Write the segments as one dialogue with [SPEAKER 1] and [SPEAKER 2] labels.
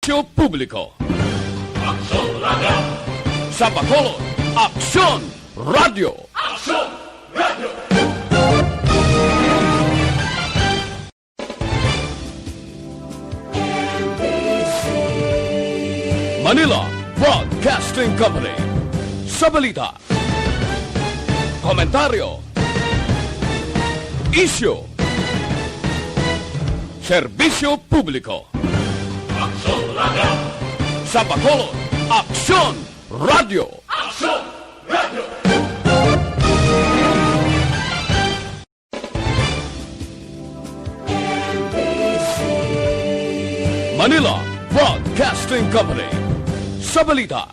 [SPEAKER 1] Serbisyo Publiko.
[SPEAKER 2] Aksyon Radio!
[SPEAKER 1] Sa Bacolod, Aksyon Radio!
[SPEAKER 2] Aksyon Radio!
[SPEAKER 1] Manila Broadcasting Company. Sa balita, komentaryo, isyu, serbisyo publiko.
[SPEAKER 2] Aksyon Radio!
[SPEAKER 1] Sa Bacolod, Aksyon Radio!
[SPEAKER 2] Aksyon Radio!
[SPEAKER 1] Manila Broadcasting Company. Sa balita,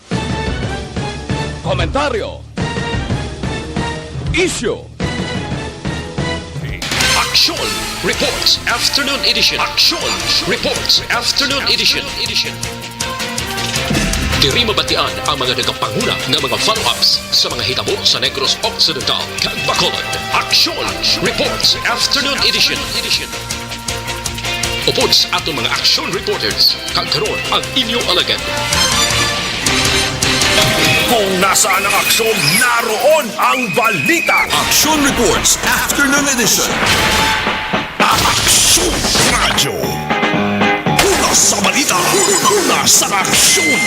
[SPEAKER 1] komentaryo, isyu,
[SPEAKER 3] Aksyon Reports Afternoon Edition. Aksyon Reports Afternoon Edition. Diri mabatian ang mga nagapanguna ng mga follow-ups sa mga hitabo sa Negros Occidental kag Bacolod. Aksyon Reports Afternoon Edition. Upod sa atong mga action reporters, kag karon ang inyong alagad.
[SPEAKER 4] Kung nasaan ang aksyon, naroon ang balita.
[SPEAKER 5] Action Reports Afternoon Edition.
[SPEAKER 4] Aksyon Radio. Una sa balita, una sa aksyon.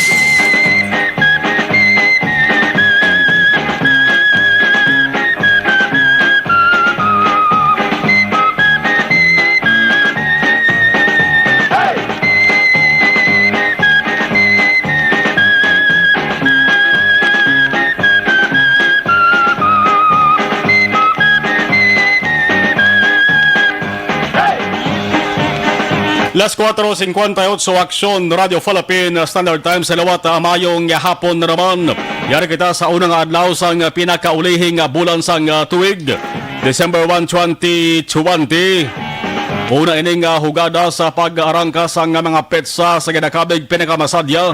[SPEAKER 6] Las 4:58 Aksyon Radio Philippine Standard Time sa lawat mayong hapon na naman. Yari kita sa unang adlaw sang pinakaulihing bulan sang tuig, December 1, 2020. Una ining hugada sa pag-arangka sang mga petsa sa ginakabig pinakamasadya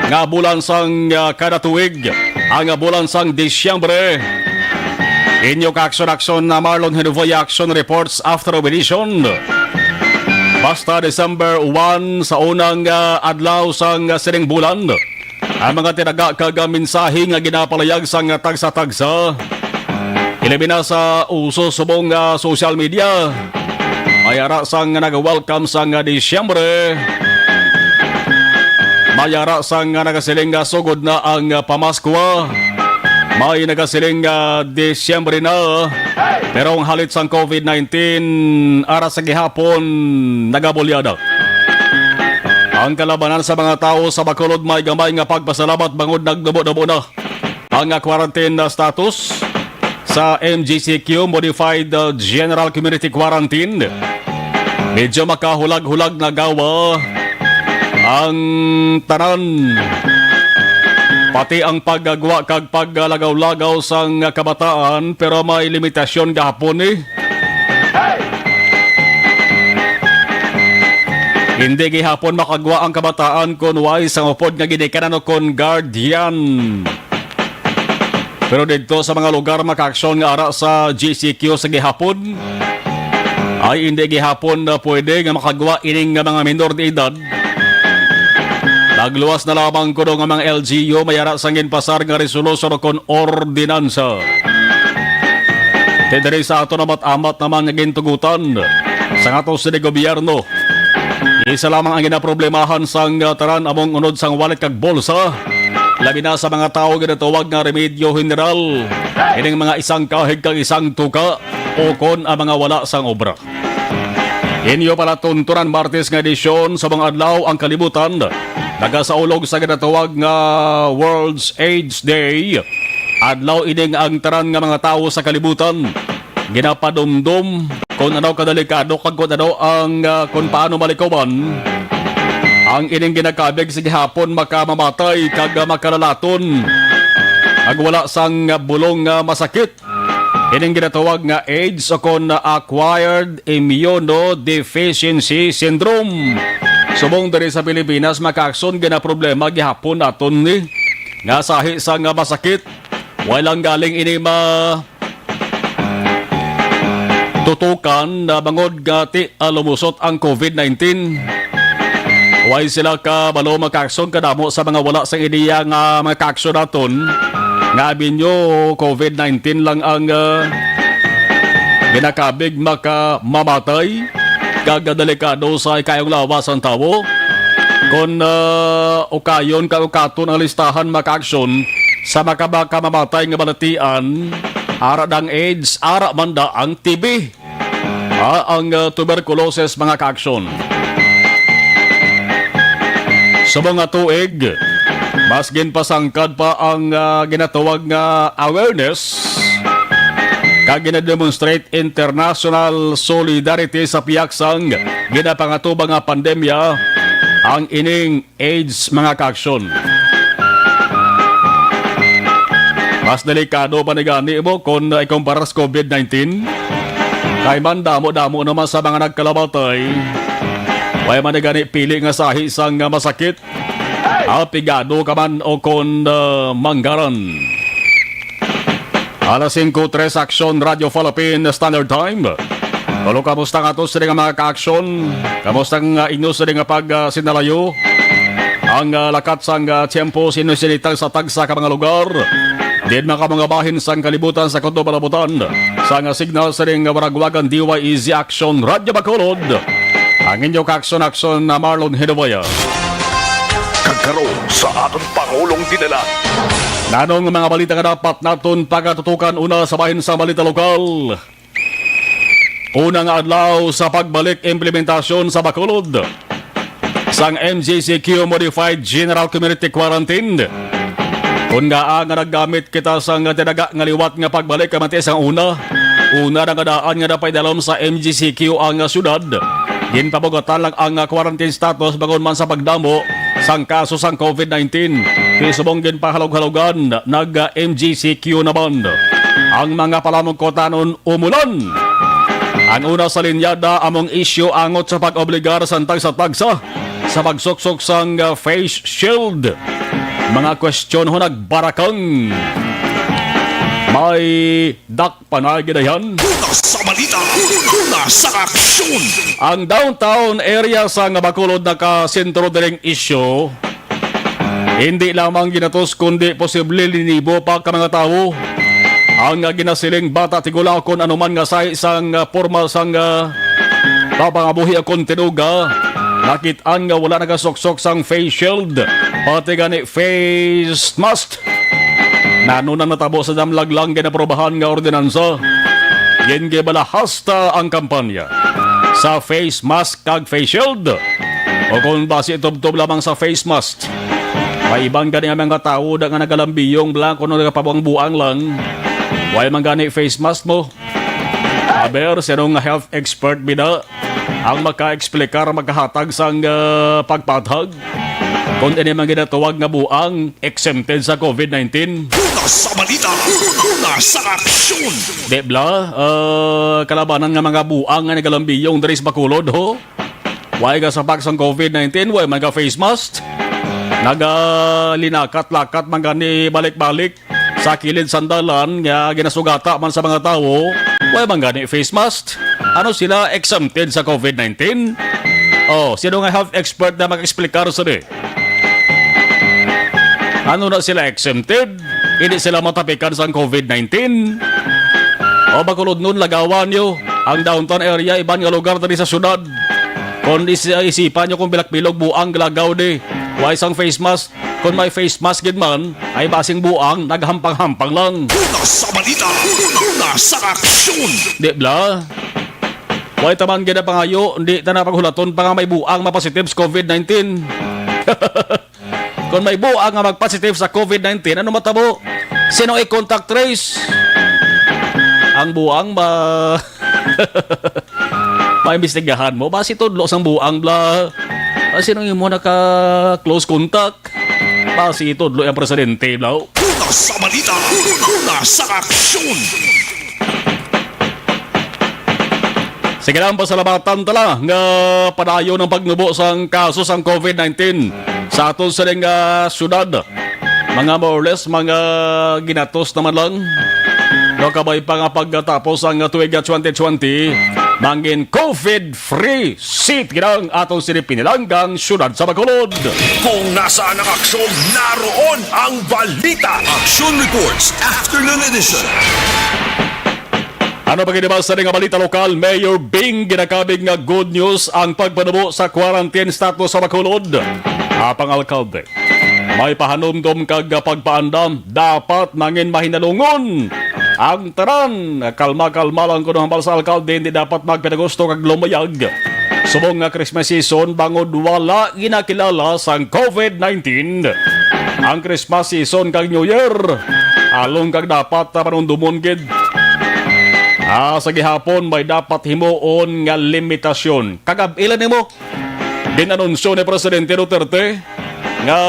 [SPEAKER 6] nga bulan sang kada tuig, ang bulan sang Disyembre. Inyo ka-aksyon na Marlon Aksyon Reports After Edition. Basta December 1 sa unang adlaw sang sining bulan, ang mga tinaga kag mensahe nga ginapalayag sang tagsa-tagsa ilabi na sa uso subong social media. Mayara sang nag-welcome sang Disyembre, mayara sang nagasiling sugod na ang Pamaskwa, may nagasiling Disyembre na. Pero ang halit sang COVID-19 ara sa gihapon nagabulyada. Ang kalabanan sa mga tao sa Bacolod may gamay nga pagpasalamat bangod nagdubo-dubo na ang quarantine status sa MGCQ Modified General Community Quarantine. Medyo makahulag-hulag na gawa ang tanan, pati ang paggagwa kag paggalagaw-lagaw sang kabataan, pero may limitasyon gahapon eh. Hindi gihapon makagwa ang kabataan kun way sang upod nga ginikanan o kon guardian. Pero dito sa mga lugar maka-aksyon nga ara sa GCQ sa gihapon, ay hindi gihapon na pwede nga makagwa ining mga minor de edad. Nagluwas na lamang kuno nga mga LGU mayara sang ginpasar nga resolusyon kon ordinansa. Tedere sa ato na mat-amat naman nga gintugutan sa ato sa gobyerno. Isa lamang ang ginaproblemahan sang taran among unod sang wallet kag bolsa. Labi na sa mga tao ginatawag nga remedyo general. Ining mga isang kahig kag isang tuka o kon ang mga wala sang obra. Inyo pala tuntunan Martes nga edisyon sa mga adlaw ang kalibutan. Nagasaulog sa ginatawag nga World's AIDS Day. Adlaw ining ang taran nga mga tao sa kalibutan ginapadumdum kung ano kadelikado kag kung ano ang kung paano malikawan ang ining ginakabig sa gihapon makamamatay kag makalalaton ag wala sang bulong nga masakit. Ining ginatawag nga AIDS o kon Acquired Immunodeficiency Syndrome. Subong diri sa Pilipinas maka-aksyon gina problema gihapon naton ni nga sahi sa nga masakit. Walang galing ini tutukan na bangod gati lumusot ang COVID-19. Huwag sila kabalo magka-aksyon kadamo sa mga wala sa ideya nga mga ka-aksyon naton. Nga abinyo, COVID-19 lang ang ginakabig makamamatay. Kagadelikado sa ikayong lawas ang tao. Kung ukayon katon ang listahan maka-aksyon sa makamamatay nga balatian, ara ng AIDS, ara manda ang TB. Ang tuberculosis mga ka-aksyon. Sa mga tuig, mas ginpasangkad pa ang ginatawag nga awareness kag ginademonstrate international solidarity sa piyaksang ginapangatuba nga pandemya ang ining AIDS mga ka-aksyon. Mas delikado pa ni gani mo kung ikumpara sa COVID-19 kay man damo-damo naman sa mga nagkalabatay. Way man gani pili nga sahi sang masakit. Apigado ka man o kon manggaran. Alas 5:03 Aksyon Radio Philippine Standard Time. Kalo kamusta nga to sa mga ka-aksyon? Kamusta nga inyo sa nga pag sinalayo? Ang lakat sang tiyempo sinusinitang sa tagsa ka mga lugar. Din mga bahin sang kalibutan sa kondo palabutan. Sa nga signal sa ring waragwagan DYEZ Aksyon Radio Bacolod. Ang inyo ka-aksyon na Marlon Hinovaya.
[SPEAKER 4] Kagkaroon sa aton Pangulong dinala.
[SPEAKER 6] Nanong mga balita nga dapat naton pagatutukan una sa bahin sa balita lokal. Unang adlaw sa pagbalik implementasyon sa Bacolod sang MJCQ Modified General Community Quarantine. Kung nga naggamit kita sang tinaga nga liwat nga pagbalik kamantis ang una na nga daan nga napay dalom sa MJCQ ang syudad. Ginpabugatan lang ang quarantine status bagon man sa pagdamo sang kaso sang COVID-19. Kisubong ginpahalog-halogan nag-MJCQ naman. Ang mga palamong kotanon umulan. Ang una sa linyada among isyu angot sa pag-obligar sa tagsa-tagsa sa pagsuksok sang face shield. Mga kwestiyon ho nagbarakang. May dakpanay ginayan.
[SPEAKER 4] Una sa balita, una sa aksyon.
[SPEAKER 6] Ang downtown area sa Bacolod nakasentro diring isyu. Hindi lamang ginatos kundi posible linibo pa ka mga tao. Ang ginasiling bata tigula kung anuman nga sa isang formal sang papangabuhi akong tinuga. Nakitaan nga wala nagasuksok sang face shield. Pati gani face mask. Nanunang natabo sa damlag lang ginaprobahan nga ordinansa. Yan gibalahasta ang kampanya sa face mask kag face shield. O kung base itubtob lamang sa face mask, may ibang gani nga mga tao na nga nagalambiyong blanco na nagapabang-buang lang. Why man gani face mask mo? Aber, sinong health expert bida ang maka-explikar makahatag sang pagpatag? Kung ini man ginatawag nga buang exempted sa COVID-19.
[SPEAKER 4] Una sa balita, una sa aksyon.
[SPEAKER 6] Debla, kalabanan nga mga buang nga nagalambiyong dari sa Bacolod ho. Why ka sa paksang COVID-19, why man ka face mask? Nagalinakat-lakat man gani balik-balik sa kilid sandalan nga ginasugata man sa mga tao. Why man gani face mask? Ano sila exempted sa COVID-19? Oh, sino nga health expert na mag-explikar sa di? Ano na sila exempted? Hindi sila matapikan sa COVID-19? O Bacolod nun, lagawan nyo ang downtown area, ibang nga lugar na sa syudad. Kung isipan nyo kung bilak-bilog buang lagaw di, why isang face mask? Kung may face mask gid man, ay basing buang, naghampang-hampang lang.
[SPEAKER 4] Una sa balita, una sa aksyon.
[SPEAKER 6] Di bla? Why taman gina pangayo, hindi ta napaghulaton pa nga may buang mapositive sa COVID-19. Kung may buang nga magpositive sa COVID-19, ano matabo? Sino i-contact trace? Ang buang maimbestigahan mo. Basi tudlo sang buang bla. Sino yung mo naka-close contact? Basi tudlo yung presidente bla.
[SPEAKER 4] Una sa balita, una sa aksyon.
[SPEAKER 6] Sige lang, pasalamatan tala nga padayo ng pagnubo sang kaso sang COVID-19 sa aton sa ring syudad. Mga more or less, mga ginatos naman lang. No, kabay pa nga pagkatapos ang tuig 2020, mangin COVID-free seat ginang atong sinipinilanggang syudad sa Bacolod.
[SPEAKER 4] Kung nasaan ang aksyon, naroon ang balita.
[SPEAKER 5] Aksyon Reports Afternoon Edition.
[SPEAKER 6] Ano pa kinibasa nga balita lokal, Mayor Bing ginakabig nga good news ang pagpanubo sa quarantine status sa Bacolod. Apang alkalde, may pahanumdom kag pagpaandam, dapat mangin mahinalungon. Ang taran, kalma-kalma lang kuno hambal sa alkalde, hindi dapat magpinagusto kag lumayag. Subong nga Christmas season, bangod wala ginakilala sang COVID-19. Ang Christmas season kag New Year, along kag dapat panundumon gid. Sa gihapon may dapat himuon nga limitasyon. Kagab-ilan nimo dinanunsyo ni Presidente Duterte nga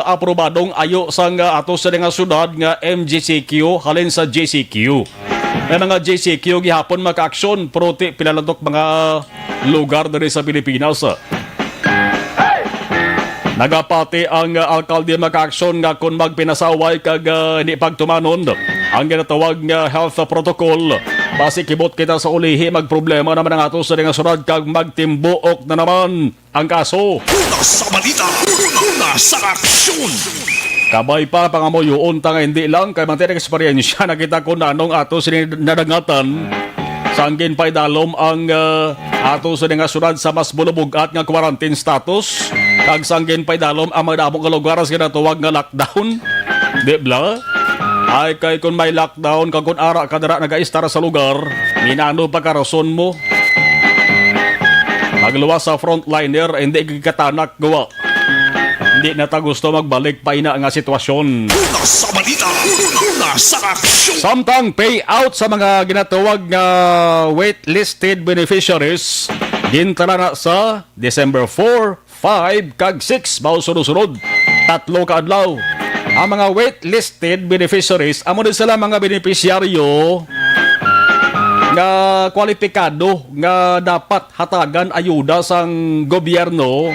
[SPEAKER 6] aprobadong ayo sang ato sa nga syudad nga MGCQ halin sa JCQ. May mga JCQ gihapon maka-aksyon pero pilalantok mga lugar diri sa Pilipinas. Nagapati ang alkalde maka-aksyon nga kung magpinasaway kag hindi pagtumanon ang ginatawag nga health protocol. Basi kibot kita sa ulihi, magproblema naman ang ato sa nga surad kag magtimbuok na naman ang kaso.
[SPEAKER 4] Una sa balita, una sa aksyon.
[SPEAKER 6] Kabay pa pangamoyoon ta nga hindi lang kay mantin eksperyensya nakita ko na anong ato sa nadangatan. Sanggin pa idalom ang ato sa nga surad sa mas bulubugat nga quarantine status. Kag sanggin pa idalom ang mga damong kalugar sa ginatawag nga lockdown. Di bla? Ay kay kung may lockdown kag kun ara kadara nagaistar sa lugar, minano pa karason mo. Magluwas sa frontliner, hindi katanak gawa. Hindi na ta gusto magbalik pa ina nga sitwasyon.
[SPEAKER 4] Una sa balita, una sa aksyon.
[SPEAKER 6] Samtang payout sa mga ginatawag nga waitlisted beneficiaries, gintala na sa December 4, 5, kag 6 mao sunod-sunod. 3 ka adlaw. Ang mga waitlisted beneficiaries, amo din sila mga beneficiaryo nga kwalipikado nga dapat hatagan ayuda sang gobyerno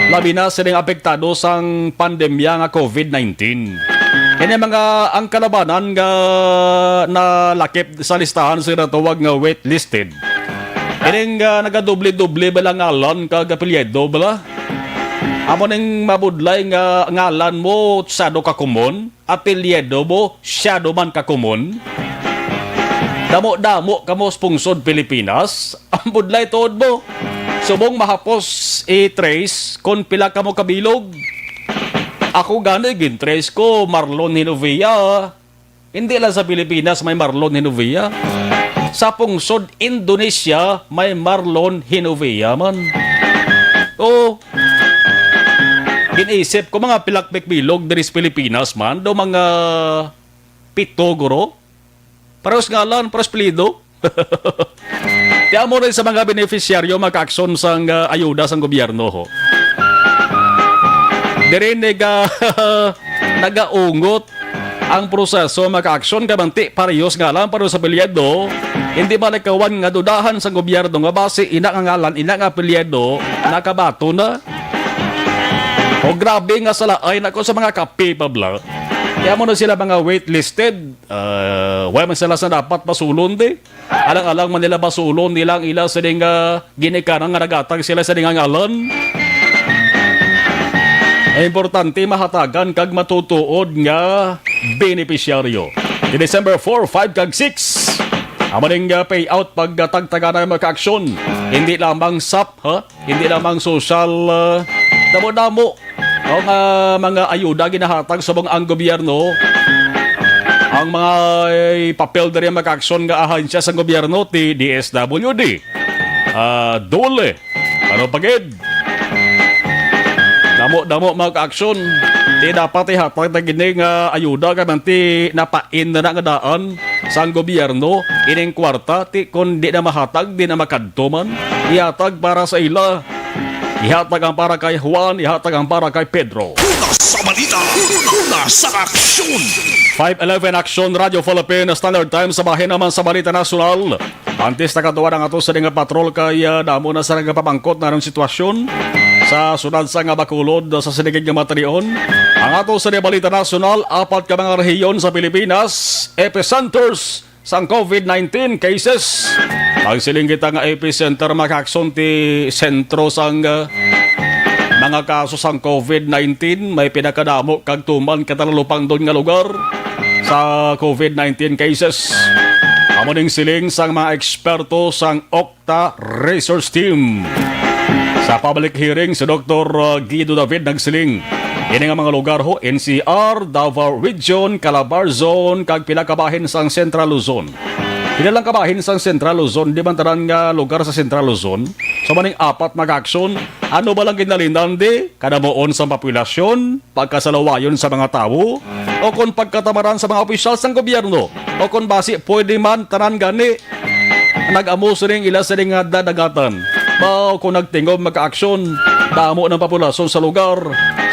[SPEAKER 6] labi na silang apektado sang pandemya nga COVID-19. Kaya mga ang kalabanan nga nalakip sa listahan sila tawag nga waitlisted. Kaya nga nagadoble-doble ba lang ngalan kag apelyido bala? Amo ning mabudlay nga ngalan mo shadow ka kumon, apelyido mo shadow man ka kumon. Damo-damo kamo spungsod Pilipinas, ang budlay tuod mo. Subong mahapos i-trace kung pila kamo kabilog. Ako gano'y gin-trace ko Marlon Genovea. Hindi lang sa Pilipinas may Marlon Genovea. Sa pungsod Indonesia may Marlon Genovea man. Ginisip ko mga pilakpik bilog diri sa Pilipinas man, do mga pito guro. Paros ngalan, paros plido. Kaya mo rin sa mga beneficiaryo maka-aksyon sang ayuda sang gobyerno ho. Diri nagaungot ang proseso maka-aksyon kamanti parehos ngalan para sa apelyido. Hindi ba nagkawan nga dudahan sa gobyerno nga base ina nga ngalan, ina nga apelyido, nakabato na. O grabe nga salaay na ko sa mga kape pabla. Kaya mo na sila mga waitlisted. Why man sila sa dapat basulon di? Alang-alang man nila basulon nilang ila sa ding ginikanan nga nagatag sila sa ding ngalan. Importante mahatagan kag matutuod nga beneficiaryo. Di December 4, 5 kag 6. Amaning payout pagtagtaga na maka-aksyon. Hindi lamang SAP, hindi lamang social damo-damo. Ang mga ayuda ginahatag sa ang gobyerno. Ang mga papel dari maka-aksyon nga ahansya sa gobyerno ti DSWD. Dole. Ano pagid? Damo-damo maka-aksyon. Di dapat ihatag na gining ayuda kamanti napain na nga daan sa gobyerno. Ining kwarta ti kung di na mahatag, di na makadto man. Ihatag para sa ila. Ihatag ang para kay Juan, ihatag ang para kay Pedro.
[SPEAKER 4] Una sa balita, una sa aksyon.
[SPEAKER 6] 511 Aksyon Radio Philippine Standard Time sa bahin naman sa Balita Nasional. Antes na katuwa ng ato sa nga patrol kay damo na sa nga papangkot na ng sitwasyon sa sunad sa nga Bacolod sa sinigig nga materion. Ang ato sa Balita Nasional, 4 ka mga rehiyon sa Pilipinas, epicenters sang COVID-19 cases. Magsiling kita nga epicenter makakson ti sentro sang mga kaso sang COVID-19. May pinakadamo kag tuman katalupang doon nga lugar sa COVID-19 cases. Amo ning siling sang mga eksperto sang Octa Research Team. Sa public hearing, si Dr. Guido David nagsiling. Ini nga mga lugar ho, NCR, Davao Region, Calabar Zone, kag pinakabahin sang Central Luzon. Pinalang kabahin sang Central Luzon, di man tanan nga lugar sa Central Luzon. So maning apat mag-aksyon, ano ba lang kinalinan di? Kadamoon sa populasyon, pagkasalawayon sa mga tao, o kung pagkatamaran sa mga opisyal sang gobyerno, o kung basi pwede man tanan gani, nag-amo siring ila siring nga dadagatan. Bao kung nagtingob magka-aksyon, damo ng populasyon sa lugar,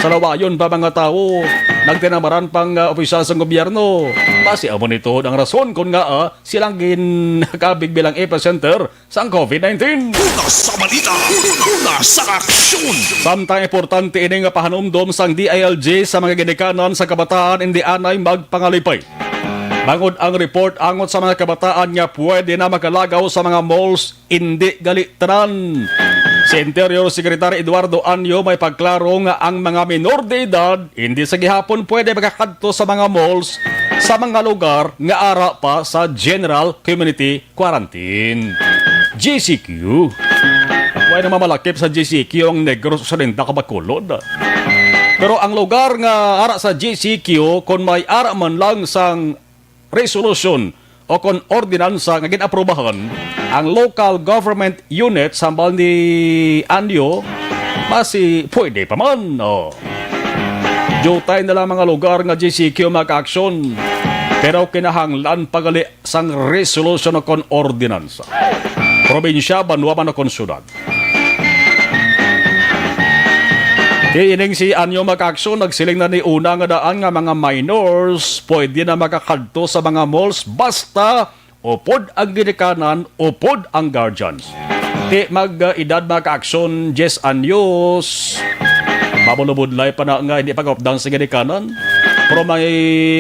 [SPEAKER 6] sa lawayon pa mga tao, nagtinamaran pang opisyal sa gobyerno. Basi amo nito ang rason kung nga silang ginakabig bilang epicenter sa COVID-19.
[SPEAKER 4] Una sa balita, una sa aksyon.
[SPEAKER 6] Samtang importante ini nga pahanumdom sang DILG sa mga ginikanan sa kabataan hindi anay magpangalipay. Bangod ang report angot sa mga kabataan nga pwede na makalagaw sa mga malls, hindi galitanan. Si Interior Secretary Eduardo Anyo may pagklaro nga ang mga minor de edad hindi sa gihapon pwede makakadto sa mga malls sa mga lugar nga ara pa sa General Community Quarantine. GCQ. Pwede mamalakip sa GCQ ang Negros Occidental Kabacolod. Pero ang lugar nga ara sa GCQ kung may ara man lang sang resolution o kon ordinansa nga ginaprobahan ang local government unit sambal ni Anyo basi pwede pa man. Jutay na lang mga lugar nga GCQ mag-aksyon pero kinahanglan pagali sang resolution o kon ordinansa. Probinsya, banwa man o kon syudad. Ining si Anyo mag-aksyon, nagsiling na ni una nga daan nga mga minors pwede na makakadto sa mga malls basta upod ang ginikanan, upod ang guardians. Di mag-edad mag-aksyon, Jess Anyos, mabulubudlay pa na nga hindi pag-updown sa ginikanan. Pero may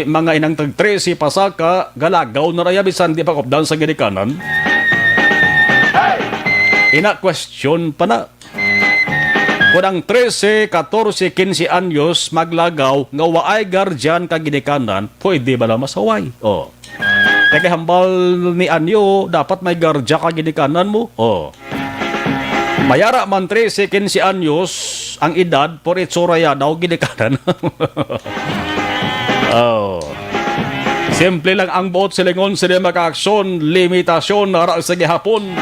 [SPEAKER 6] mga inang tag-13 pasaka, galagaw na raya bisan di pag-updown sa ginikanan. Ina-question pa na. Kung ang 13, 14, 15 anyos maglagaw nga waay guardian kag ginikanan, pwede ba na masaway? Teka hambal ni Anyo, dapat may guardian kag ginikanan mo? Mayara man 13, 15 anyos ang edad, por itsura ya daw ginikanan. Simple lang ang buot silingon sila maka-aksyon, limitasyon nara sa gihapon.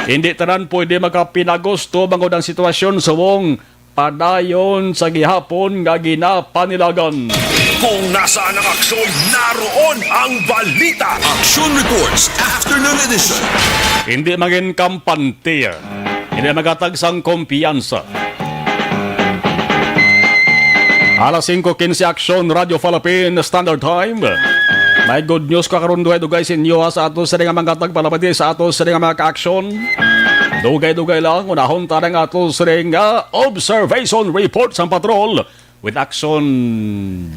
[SPEAKER 6] Hindi tanan pwede makapinagusto bangod ang sitwasyon sa wong padayon sa gihapon nga ginapanilagan.
[SPEAKER 4] Kung nasaan ang aksyon, naroon ang balita.
[SPEAKER 5] Aksyon Reports Afternoon Edition.
[SPEAKER 6] Hindi maging kampante. Hindi magatag sang kumpiyansa. Alas 5:15 Aksyon Radio Philippine Standard Time. May good news ka karon dugay sa inyo sa ato sa mga tagpalapati sa ato sa mga ka-aksyon. Dugay-dugay lang unahon ta nga ato sa mga observation report sa patrol with Aksyon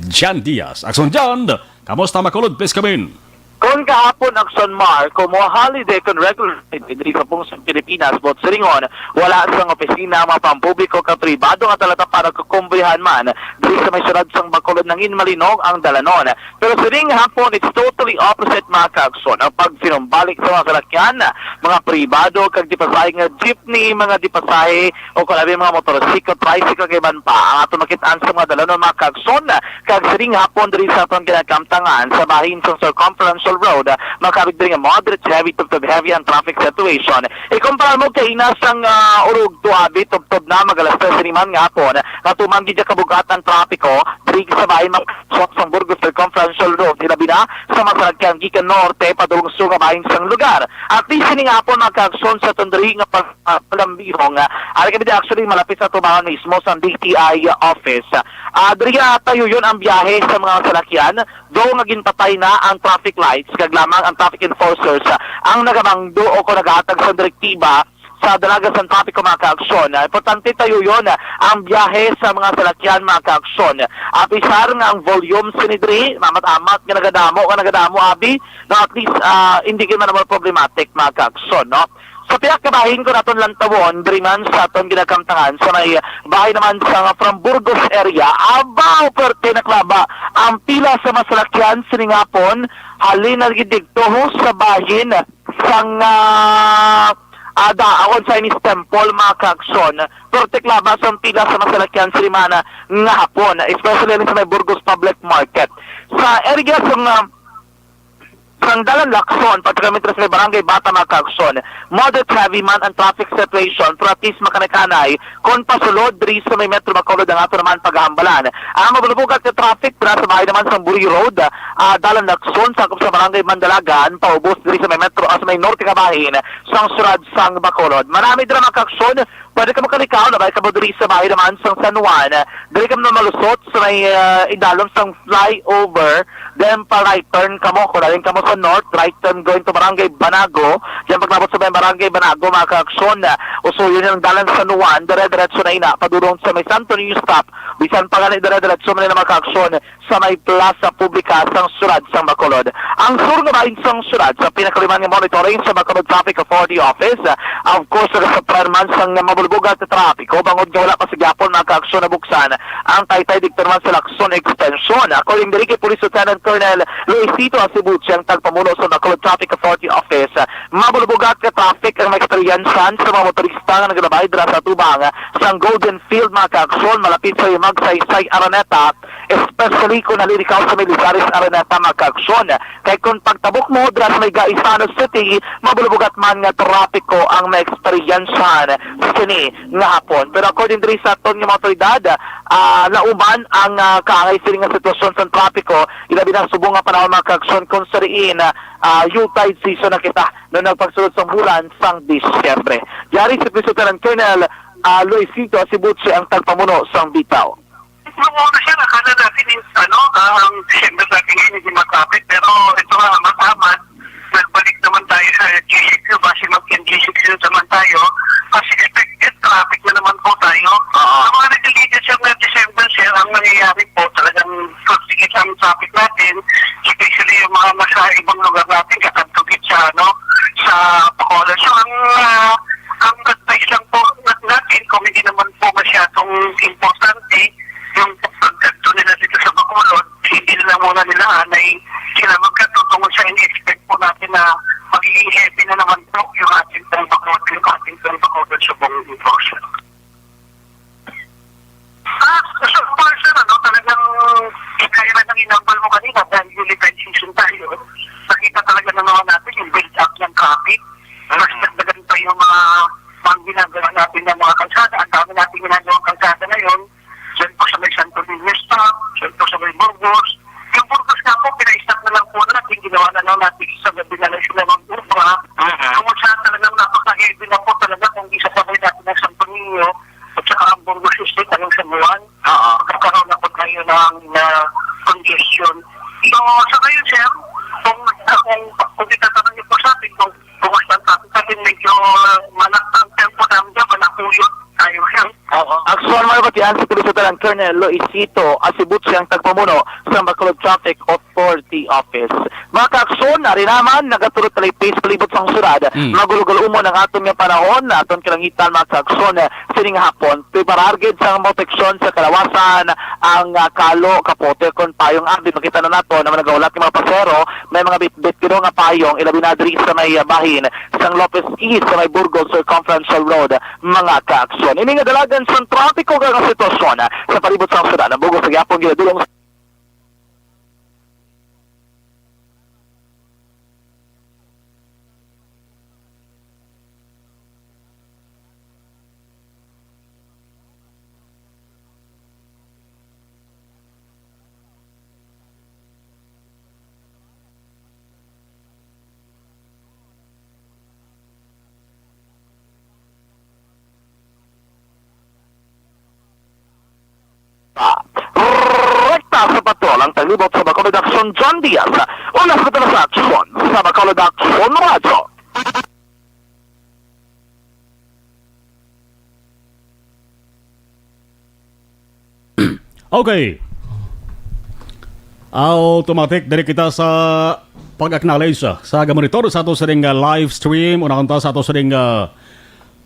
[SPEAKER 6] Jan Diaz. Aksyon Jan, kamusta makulod? Please come in.
[SPEAKER 7] Kung kahapon Aksyon Mar, kung mo holiday kung regular diri sa pungsong Pilipinas, bot sa ringon, wala sang opisina, mga pampubliko ka pribado nga talata para kukumbrihan man, diri sa may syudad sang Bacolod nangin malinog ang dalanon. Pero sa ring hapon, it's totally opposite mga ka-aksyon. Ang pagsinumbalik sa mga salakyan, mga pribado, kag dipasahe nga jeepney, mga dipasahe, o kalabi mga motorsiklo, tricycle, kay man pa, ang ato makitaan sa mga dalanon mga ka-aksyon, kag sa ring hapon, diri sa atong ginakamtangan, sa bahin sa circumference road, makabig din nga moderate heavy to heavy ang traffic situation. Ikumpara mo kay inasang urug tuabi tubtob na magalas 3 man nga hapon katumang gidya kabugatan trapiko diri sa bahin sa Burgos Circumferential Road hilabi na sa masalagyan gikan norte padulong sa bahin sang lugar. At least ini nga hapon magkaaksyon sa tundri nga palambirong ari kami actually malapit sa tubangan mismo sa DTI office. Diri tayo yun ang biyahe sa mga salakyan do nga ginpatay na ang traffic lights kag lamang ang traffic enforcers ang nagamangdo o kung naghatag sa direktiba sa dalaga sa trapiko mga kaaksyon. Importante tayo yun ang biyahe sa mga salakyan mga kaaksyon. At isar nga ang volume sinidri, mamat-amat nga nagadamo abi, no, at least hindi kayo man naman problematic mga kaaksyon, no? Sa piyak kabahin ko naton lantawon, dringan sa aton ginakamtangan, sa may bahay naman sa from Burgos area, abaw perte naklaba ang pila sa masalakyan siningapon, halin na gidigtoho sa bahin sang daon Chinese temple mga kaaksyon, perte klaba sa pila sa masalakyan sinimana nga hapon, especially sa may Burgos Public Market. Sa area sang dalan Lakson, pagkamitras may barangay Bata mga kaaksyon, moderate heavy man ang traffic situation, pero at least makanikanay, kung pasulod, diri sa may Metro Bacolod ang ato naman paghahambalan. Ang mabulubugat na traffic, para sa bahay naman sa Buri Road, dalan Lakson, sakop sa barangay Mandalagan, paubos diri sa may Metro, sa may Norte Kabahin, sang Surad, sang Bacolod. Marami dira mga kaaksyon, pwede ka makalikaw, nabay ka mo diri sa bahay naman sang San Juan, diri ka mo malusot sa may idalom sang flyover, then pa right turn ka mo, kung daling ka mo sa north, right turn going to Barangay Banago, diyan paglabot sa may Barangay Banago, mga kaaksyon, usuyo yung dalan sa San Juan, dire-diretso na ina, padurong sa may Santo Niño stop, bisan pa ganit dire-diretso mo na mga kaaksyon sa may Plaza Publica sang Surad, sang Bacolod. Ang sur nga bahin sang Surad, sa pinakaliman ng monitoring sa Bacolod Traffic Authority Office, of course, sa plan sang mabulbugat na trapiko, bangod nga wala pa sa Gapon, mga kaaksyon na buksan, ang taytay dikto naman sa Lacson Extension. According diri kay Police Lieutenant Colonel Luisito Asibuchi, ang tagpamuno sa Bacolod Traffic Authority Office, mabulbugat ka traffic ang may eksperyensan sa mga motorista nga naglabay dira sa tubang sa Golden Field, mga kaaksyon, malapit sa Magsaysay Araneta, especially kung nalilikaw sa Milisaris Araneta, mga kaaksyon. Kaya kung pagtabok mo dira sa may Gaisano City, mabulbugat man nga trapiko ang may eksperyensan sa sini nga hapon. Pero according diri sa aton nga mga otoridad, nauban ang kaangay sini nga sitwasyon sa trapiko, ilabi na subong nga panahon mga kaaksyon kung sariin Yuletide season na kita noong nagpagsulod sa bulan sang Disyembre. Yari si Lieutenant Colonel Luisito Asibuchi ang tagpamuno sang bitaw.
[SPEAKER 8] Nung siya, nakala natin yung ang December natin ngayon hindi matapit, pero ito nga mataman, nagbalik naman tayo sa GCQ, base mag-GCQ naman tayo, kasi expected traffic na naman po tayo. Ang mga nag-leaded siya na December, sir, ang nangyayari po, talagang constigit ang traffic natin, especially yung mga nasa ibang lugar natin, katagtugit sa Bacolod. So, ang advice lang po natin, kung hindi naman po masyadong importante, yung pagkagto nila dito sa Bacolod, hindi nila muna nila ay sila magkagto tungkol sa in-expect po natin na magiging heavy na naman po yung ating Bacolod, yung ating Bacolod sa buong enforcer. So far, sir, talagang kaya na nang inambal mo kanina dahil Yuletide season tayo, nakita talaga na naman natin yung build-up ng traffic. Mas nagdagan pa yung mga ginagawa natin ng mga kalsada. Ang dami natin ginagawa kalsada ngayon. Diyan po sa may Santo Niño stop, diyan po sa may Burgos. Yung Burgos nga po, pina-stop na lang po natin. Ginawa na lang natin sa gabi na lang sila mag-ubra. Kung saan talagang napaka-heavy na po talaga kung isasabay natin ng Santo Niño at saka ang Burgos State, anong San Juan. Magkakaroon na po tayo ng congestion. So, sa kayo, sir, kung itatanong niyo po sa atin, kung bukas natin medyo manak ang tempo namin dyan, manakuyot tayo yan.
[SPEAKER 7] Aksyon mga kapatian, si Lieutenant Colonel Luisito Asibuchi ang tagpamuno sa Bacolod Traffic Authority Office. Mga kaaksyon, nari naman, nagatulot talay pace palibot sa surad, magulugul umon ang aton nga panahon, aton kilangitan mga kaaksyon, sining hapon, piparargid sa proteksyon sa kalawasan, ang kalo, kapote, kon payong abin, makita na nato, na managawlat ng mga pasero, may mga bit-bit kino nga payong, ilabi na diri sa may bahin, sa Lopez East, sa may Burgos Circumferential Road, mga kaaksyon. Ini nga dalagan sa trapiko kang sitwasyon sa palibot sa surad, ang Burgos sa Gapon, ginadulong rekta sa patol ang taglibot sa Bacolod Aksyon John Diaz. Ulas ko sa aksyon sa Bacolod Aksyon Radio.
[SPEAKER 6] Okay. Automatic dari kita sa pag-acknowledge sa monitor sa ato sa ring live stream. Una kanta sa ato sa ring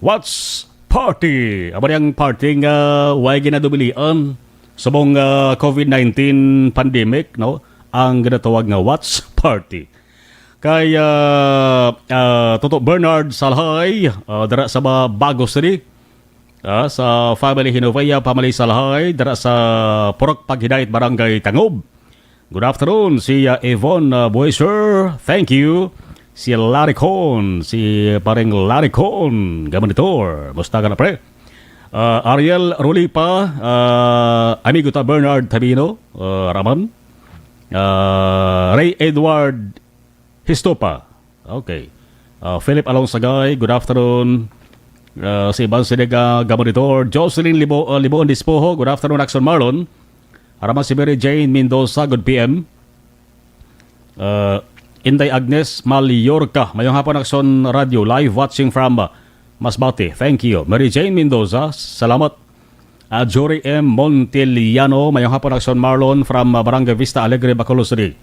[SPEAKER 6] Watch Party. Aba yung party nga way ginadubilian sa mong COVID-19 pandemic, no? Ang ginatawag nga Watch Party. Kay Toto Bernard Salhay, dara sa Bago City, sa Family Genovea, Family Salhay, dara sa Purok Paghidayat, Barangay Tangob. Good afternoon, si Yvonne Boyser, thank you. Si Larry Con, si paring Larry Con, gamanitor, musta ka na pre? Ariel Rulipa, amigo ta Bernard Tabino, Raman. Ray Edward Histopa, okay. Philip Alonsagay, good afternoon. Si Iban Sinega, gamanitor. Jocelyn Liboon Dispoho, good afternoon. Aksyon Marlon. Araman si Mary Jane Mendoza, good PM. Inday Agnes Maliorca, mayong hapon Aksyon Radio, live watching from Masbate. Thank you. Mary Jane Mendoza, salamat. Jory M. Montiliano, mayong hapon Aksyon Marlon from Barangay Vista Alegre, Bacolod City.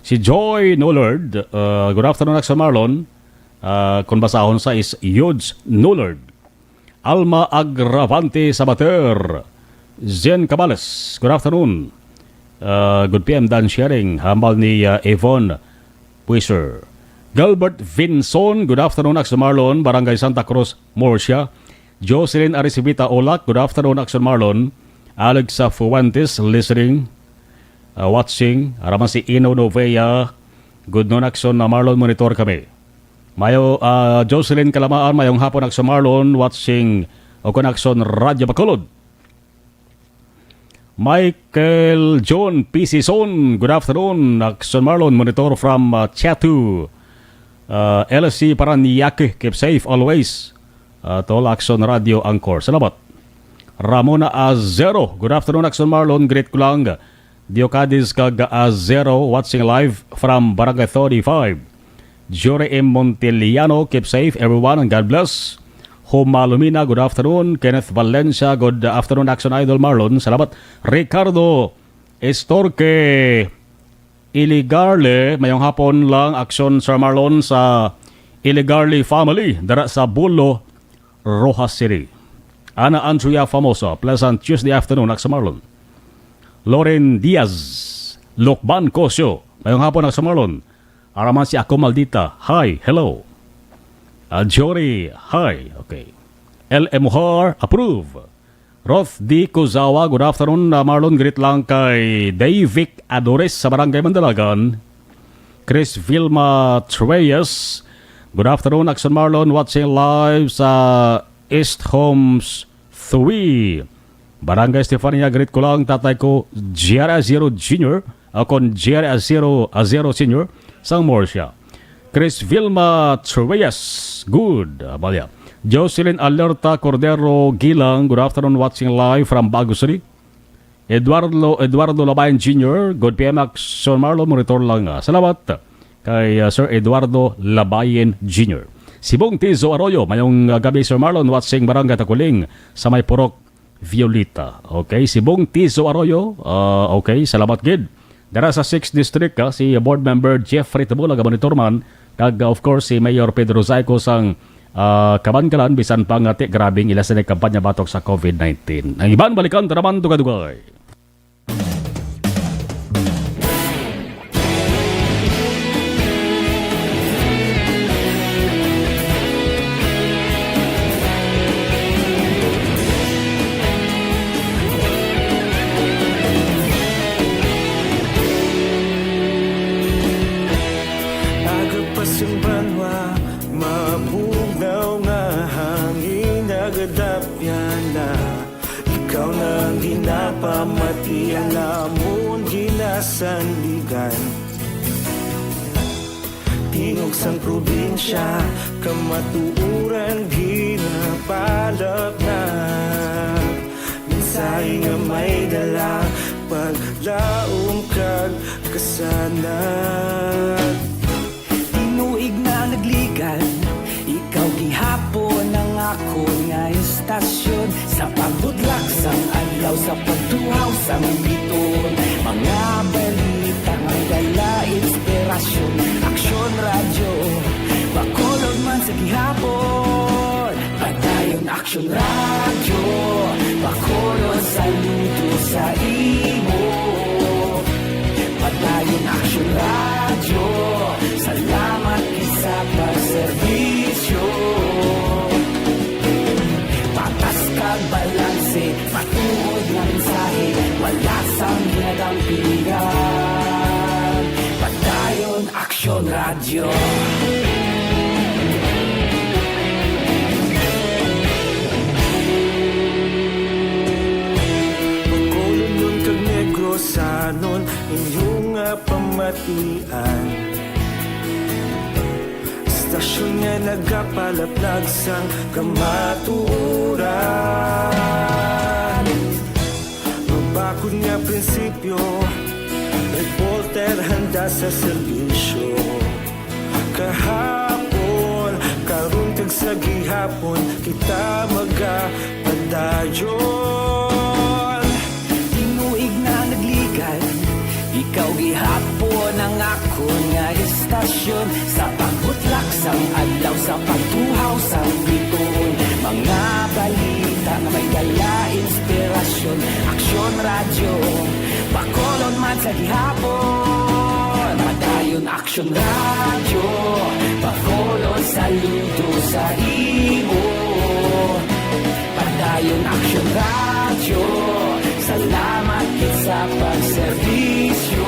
[SPEAKER 6] Si Joy Nullard, good afternoon Aksyon Marlon. Kung basahon sa is Yudes Nullard. Alma Agravante Sabater. Zen Cabales, good afternoon. Good PM Dan Sharing, hambal ni Yvonne Puiser. Gilbert Vinson, good afternoon Aksyon Marlon, Barangay Santa Cruz, Morsia. Jocelyn Arisibita Olak, good afternoon Aksyon Marlon. Alexa Fuentes, listening, watching. Araman si Ino Novea, good noon Aksyon Marlon, monitor kami. Mayo Jocelyn Kalamaan, mayong hapon Aksyon Marlon, watching Okon Aksyon Radio Bacolod. Michael John P. Sison, good afternoon. Aksyon Marlon, monitor from Chatu. LSC Paranaque, keep safe always. Tol Aksyon Radio Angkor. Salamat. Ramona Azero, good afternoon Aksyon Marlon, great kulang. Diocadis kag Azero, watching live from Barangay 35. Jory M. Montiliano, keep safe everyone and God bless. Homa Lumina, good afternoon. Kenneth Valencia, good afternoon Aksyon Idol Marlon. Salamat. Ricardo Estorque Iligarle, mayong hapon lang Aksyon Sir Marlon sa Iligarle family, dara sa Bulo, Rojas City. Ana Andrea Famosa, pleasant Tuesday afternoon Aksyon Marlon. Loren Diaz, Lokban Kosyo, mayong hapon Aksyon Marlon. Araman si Ako Maldita, hi, hello. Jory, hi. Okay. LM Har, approve. Roth D. Kuzawa, good afternoon. Marlon, greet lang kay Davic Adores sa Barangay Mandalagan. Chris Vilma Treyes, good afternoon. Aksyon Marlon, watching live sa East Homes 3. Barangay Stefania, greet ko lang. Tatay ko, GRA 0 Junior. Akon GRA 0 Senior. Sang Morsia. Chris Vilma Treyes, good. Balya. Jocelyn Alerta Cordero Gilang, good afternoon, watching live from Bago City. Eduardo Labayan Jr., good PM Aksyon Marlon, monitor lang. Salamat kay Sir Eduardo Labayan Jr. Sibong Tizo Arroyo, mayong gabi Sir Marlon, watching Barangay Takuling sa may Purok Violeta. Okay, Sibong Tizo Arroyo, okay, salamat gid. Dara sa 6th District, si Board Member Jeffrey Tabulaga, monitorman, kag of course si Mayor Pedro Zayco sang kaban-kalan bisan pang ati grabing ila sa kampanya batok sa COVID-19. Ang iban balikan taraman tugadugay.
[SPEAKER 9] Pamatian namon ginasandigan tingog sang probinsya kamatuuran ginabalak na minsay nga may dala paglaom kag kasanan tinuig na nagligan ikaw gihapon ang ako nga istasyon sa pagbudlak sang adlaw sa pagtulog pagtuhaw sa biton. Mga balita, magdala, inspirasyon. Aksyon radyo, bakolod man sa gihapon. Padayon Aksyon radyo, bakolod sa luto sa imo. Padayon Aksyon radyo, salamat isa pagserbisyo. Patas kag balanse, matuod na mensahe, wala sang ginagampingan. Padayon Aksyon radyo. Sanon inyong pamatian. Stasyon nga nagapalaplag sang kamaturan. Mabakod nga prinsipyo, reporter handa sa serbisyo. Kahapon, karun kag sa gihapon, kita magapadayon. Tinuig na nagligan, ikaw gihapon ang ako nga istasyon. Sa pagbutlak sang adlaw, sa pagtuhaw sang biton. Mga balita na may dala, inspirasyon. Aksyon radyo, bakolon man sa gihapon. Padayon Aksyon radyo, bakolon saludo sa imo. Padayon Aksyon radyo, salamat sa pagserbisyo.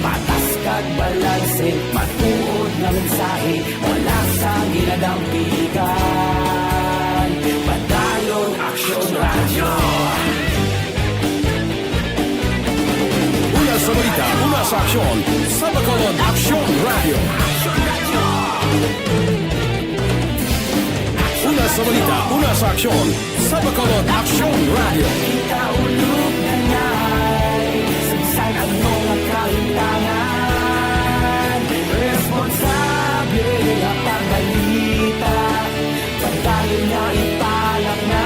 [SPEAKER 9] Patas kag balanse, matuod na mensahe, wala sang ginadampigan. Padayon Aksyon radyo.
[SPEAKER 5] Una sa balita, una sa aksyon, sa Bacolod Aksyon Radio. Una sa balita, una sa aksyon, sa Bacolod Aksyon Radio.
[SPEAKER 9] Kita ulog na na'y sansan ang mga kahintangan. Responsable ang pagbalita, pagdayon na ipalak na.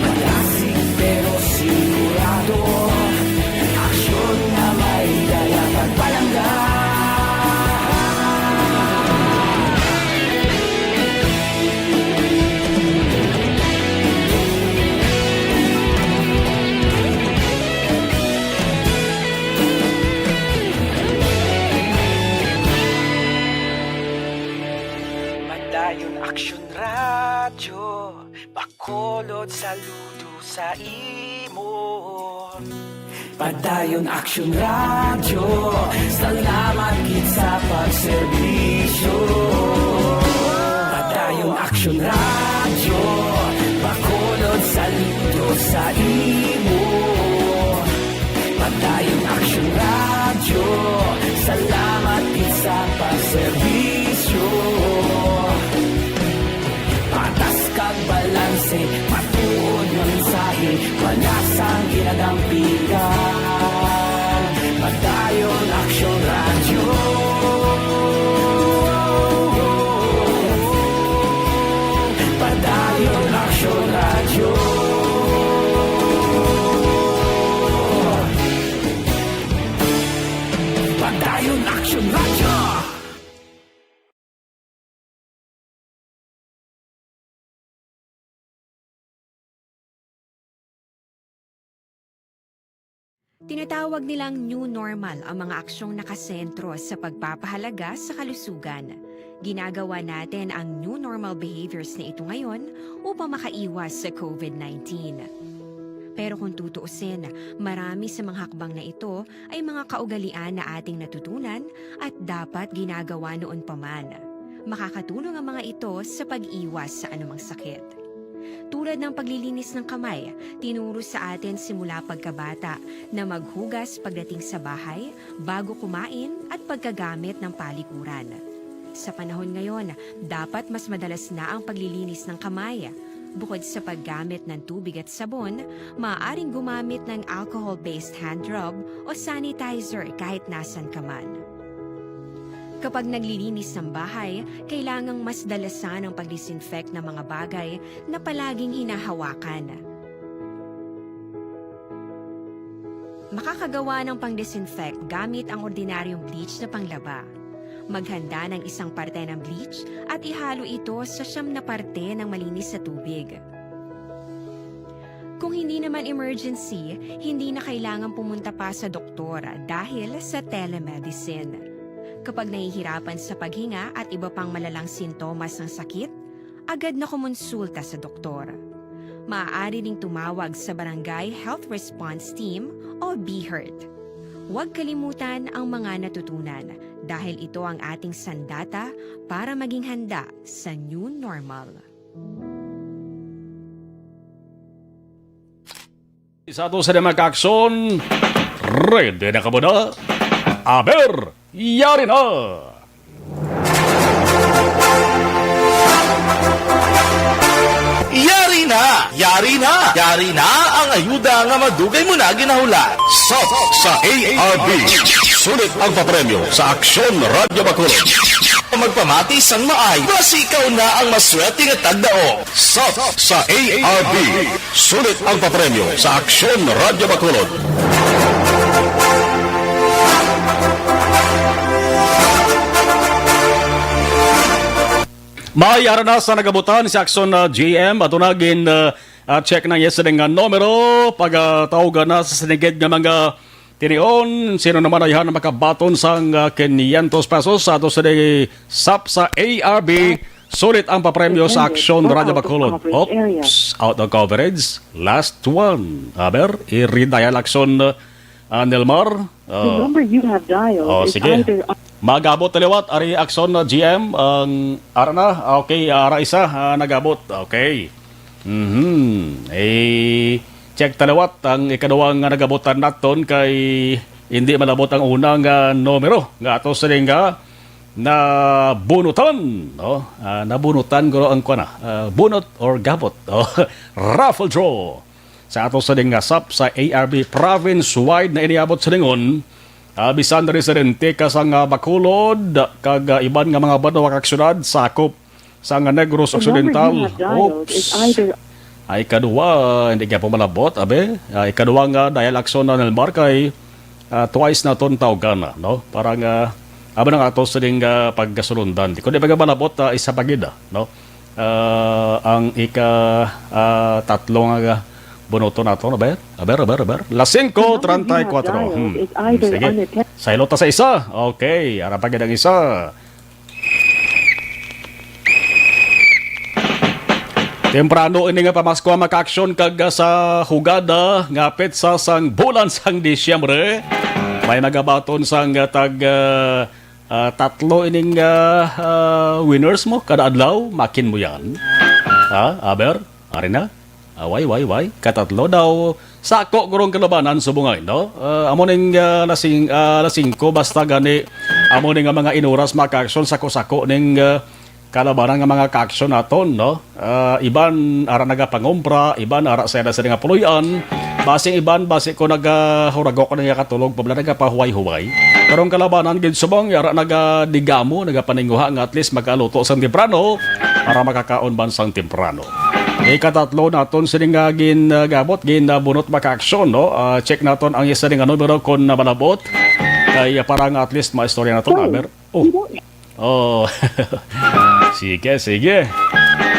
[SPEAKER 9] Magasig pero sigurado, aksyon na may daya pagpalanggan. Padayon Aksyon radyo, bakolod saludo sa imo. Padayon Aksyon radyo, salamat gid sa pagserbisyo. Padayon Aksyon radyo, bakolod saludo sa imo. Padayon Aksyon radyo, salamat gid sa pagserbisyo. Patas kag balanse, matuod na mensahe, wala sang ginadampigan. Padayon Aksyon radyo. Padayon Aksyon radyo. Padayon Aksyon radyo.
[SPEAKER 10] Tinatawag nilang new normal ang mga aksyong nakasentro sa pagpapahalaga sa kalusugan. Ginagawa natin ang new normal behaviors na ito ngayon upang makaiwas sa COVID-19. Pero kung tutuusin, marami sa mga hakbang na ito ay mga kaugalian na ating natutunan at dapat ginagawa noon pa man. Makakatulong ang mga ito sa pag-iwas sa anumang sakit. Tulad ng paglilinis ng kamay, tinuro sa atin simula pagkabata na maghugas pagdating sa bahay, bago kumain at pagkagamit ng palikuran. Sa panahon ngayon, dapat mas madalas na ang paglilinis ng kamay. Bukod sa paggamit ng tubig at sabon, maaaring gumamit ng alcohol-based hand rub o sanitizer kahit nasan ka man. Kapag naglilinis ng bahay, kailangang mas dalasan ang pag-disinfect ng mga bagay na palaging hinahawakan. Makakagawa ng pang-disinfect gamit ang ordinaryong bleach na panglaba. Maghanda ng isang parte ng bleach at ihalo ito sa 9 na parte ng malinis na tubig. Kung hindi naman emergency, hindi na kailangan pumunta pa sa doktor dahil sa telemedicine. Kapag nahihirapan sa paghinga at iba pang malalang sintomas ng sakit, agad na kumonsulta sa doktor. Maaari ding tumawag sa Barangay Health Response Team o BHERT. Huwag kalimutan ang mga natutunan dahil ito ang ating sandata para maging handa sa new normal.
[SPEAKER 6] Isa to sa mga Aksyon, ready na ka ba na? Aber, yari na!
[SPEAKER 4] Yari na! Yari na! Yari na ang ayuda nga madugay mo na ginahula. Sa ARB. Sulit ang papremyo sa Aksyon Radyo Bacolod. Magpamati sang maay, basi ikaw na ang maswerte nga tagdao. Sa ARB. Sulit ang papremyo sa Aksyon Radyo Bacolod.
[SPEAKER 6] Mayara na sa nagabutan si Aksyon GM at unagin check na yesterday nga numero pagtawagan na sa sinigid nga mga tinion. Sino naman ayahan na makabaton sang 500 pesos sa ato sa SAP sa ARB. Sulit ang papremyo sa Aksyon Radyo Bacolod. Oops, out of coverage. Last one. Aber, i-redial Aksyon Nelmar.
[SPEAKER 11] The number you have dialed is
[SPEAKER 6] sige.
[SPEAKER 11] either...
[SPEAKER 6] Magabot taliwat, ari Aksyon na GM, ang ara na, okay, ara isa, nagabot, okay. Check taliwat, ang ikadawang nagabotan naton kay hindi malabot ang unang numero. Nga ato sa nga na bunutan, no? Nabunutan ko ang kuna, bunot or gabot, raffle draw. Sa ato sa nga SAP sa ARB province-wide na iniabot sa lingon, bisan na residente ka sa Bacolod, kag iban nga mga banwa kaksyonad, sakop sa Negros Occidental. Oops. Ay kadua, hindi kaya pumalabot, abe. Ay kadua nga dahil Aksyon na Nelmar kay twice na ton tawgan, no? Parang aba nang ato sa ding pagkasulundan. Kung di pa malabot, isa pagida, no? Ang tatlo nga bunoto na ito, aber. Las 5:34. Sige. Sa ilota sa isa. Okay, arapagin ang isa. Temprano ini nga pamasko ang maka-aksyon kag sa hugada ngapit sa sang bulan sang Disyembre. May nagabaton sang tatlo ining winners mo kada adlaw, makin mo yan. Aber, ari na. Why? Katatlo daw sako gurong kalabanan subungay, no? Amo ning lasing ko basta gani amo ning mga inuras maka-aksyon sako-sako ning kalabanan nga mga ka-aksyon naton, no? Iban ara nagapangumpra, iban ara sa nga puluyan, basing iban basi ko nagahuragok ko nga katulog pabla nagapahuway-huway. Karong kalabanan gid subong ara nagadigamo, nagapaninguha nga at least magaluto sang temprano para makakaon ban sang temprano. Ikatatlo naton sining gabot bunot maka-aksyon, no? Check naton ang isa nga numero kon na malabot kay parang at least maistorya naton, aber. Sige.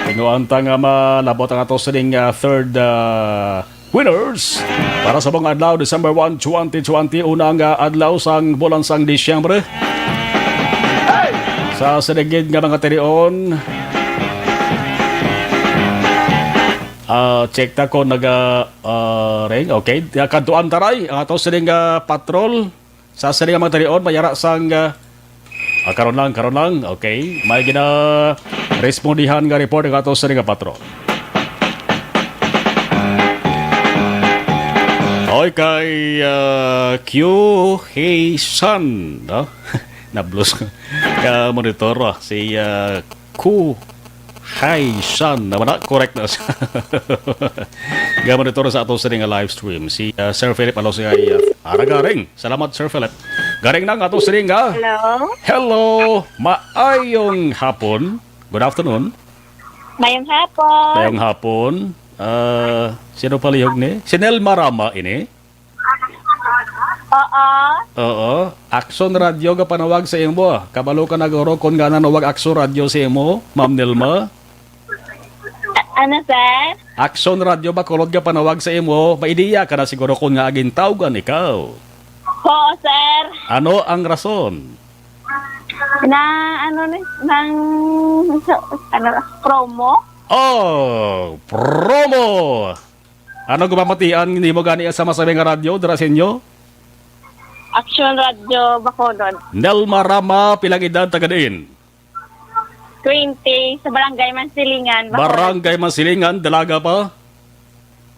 [SPEAKER 6] Tinguan ta nga malabot ang ato sining third winners para sa mga adlaw December 1, 2020, unang adlaw sang bulan sang Disyembre. Sa sinigid nga mga tinion, check ta ko ring. Okay, kantuan taray ang ato sining patrol sa sining mga tanion mayara sang karon lang. Okay, may gina respondihan nga report ang ato sining patrol. Okay, Q Hey-san, no? Na-blues monitor si Q Hey-san, naman correct na siya. Gamon ito sa ato sa live stream. Si Sir Philip Alosay ay aragaring. Salamat, Sir Philip. Garing na nga to siring ha.
[SPEAKER 11] Hello?
[SPEAKER 6] Hello, maayong hapon. Good afternoon.
[SPEAKER 11] Mayong hapon.
[SPEAKER 6] Maayong hapon. Sino palihog ni? Si Nel Marama ini?
[SPEAKER 11] Oo.
[SPEAKER 6] Oo. Aksyon Radio ka panawag sa imo. Kabalo ka nagoro kon nga nanawag Aksyon Radio sa imo, Ma'am Nelma.
[SPEAKER 11] Ano, sir?
[SPEAKER 6] Aksyon Radio ba kulod ka panawag sa imo? Maidiya ka na siguro kon nga aging tawgan ikaw.
[SPEAKER 11] Oo, sir.
[SPEAKER 6] Ano ang rason?
[SPEAKER 11] Promo?
[SPEAKER 6] Oh, promo! Ano gumamatian hindi mo gani sa masabing nga radyo dara sa inyo?
[SPEAKER 11] Aksyon Radio Bacolod.
[SPEAKER 6] Nelma Rama, pilang edad tagadiin?
[SPEAKER 11] 20 sa Barangay Mansilingan. Bacolod.
[SPEAKER 6] Barangay Masilingan, dalaga pa?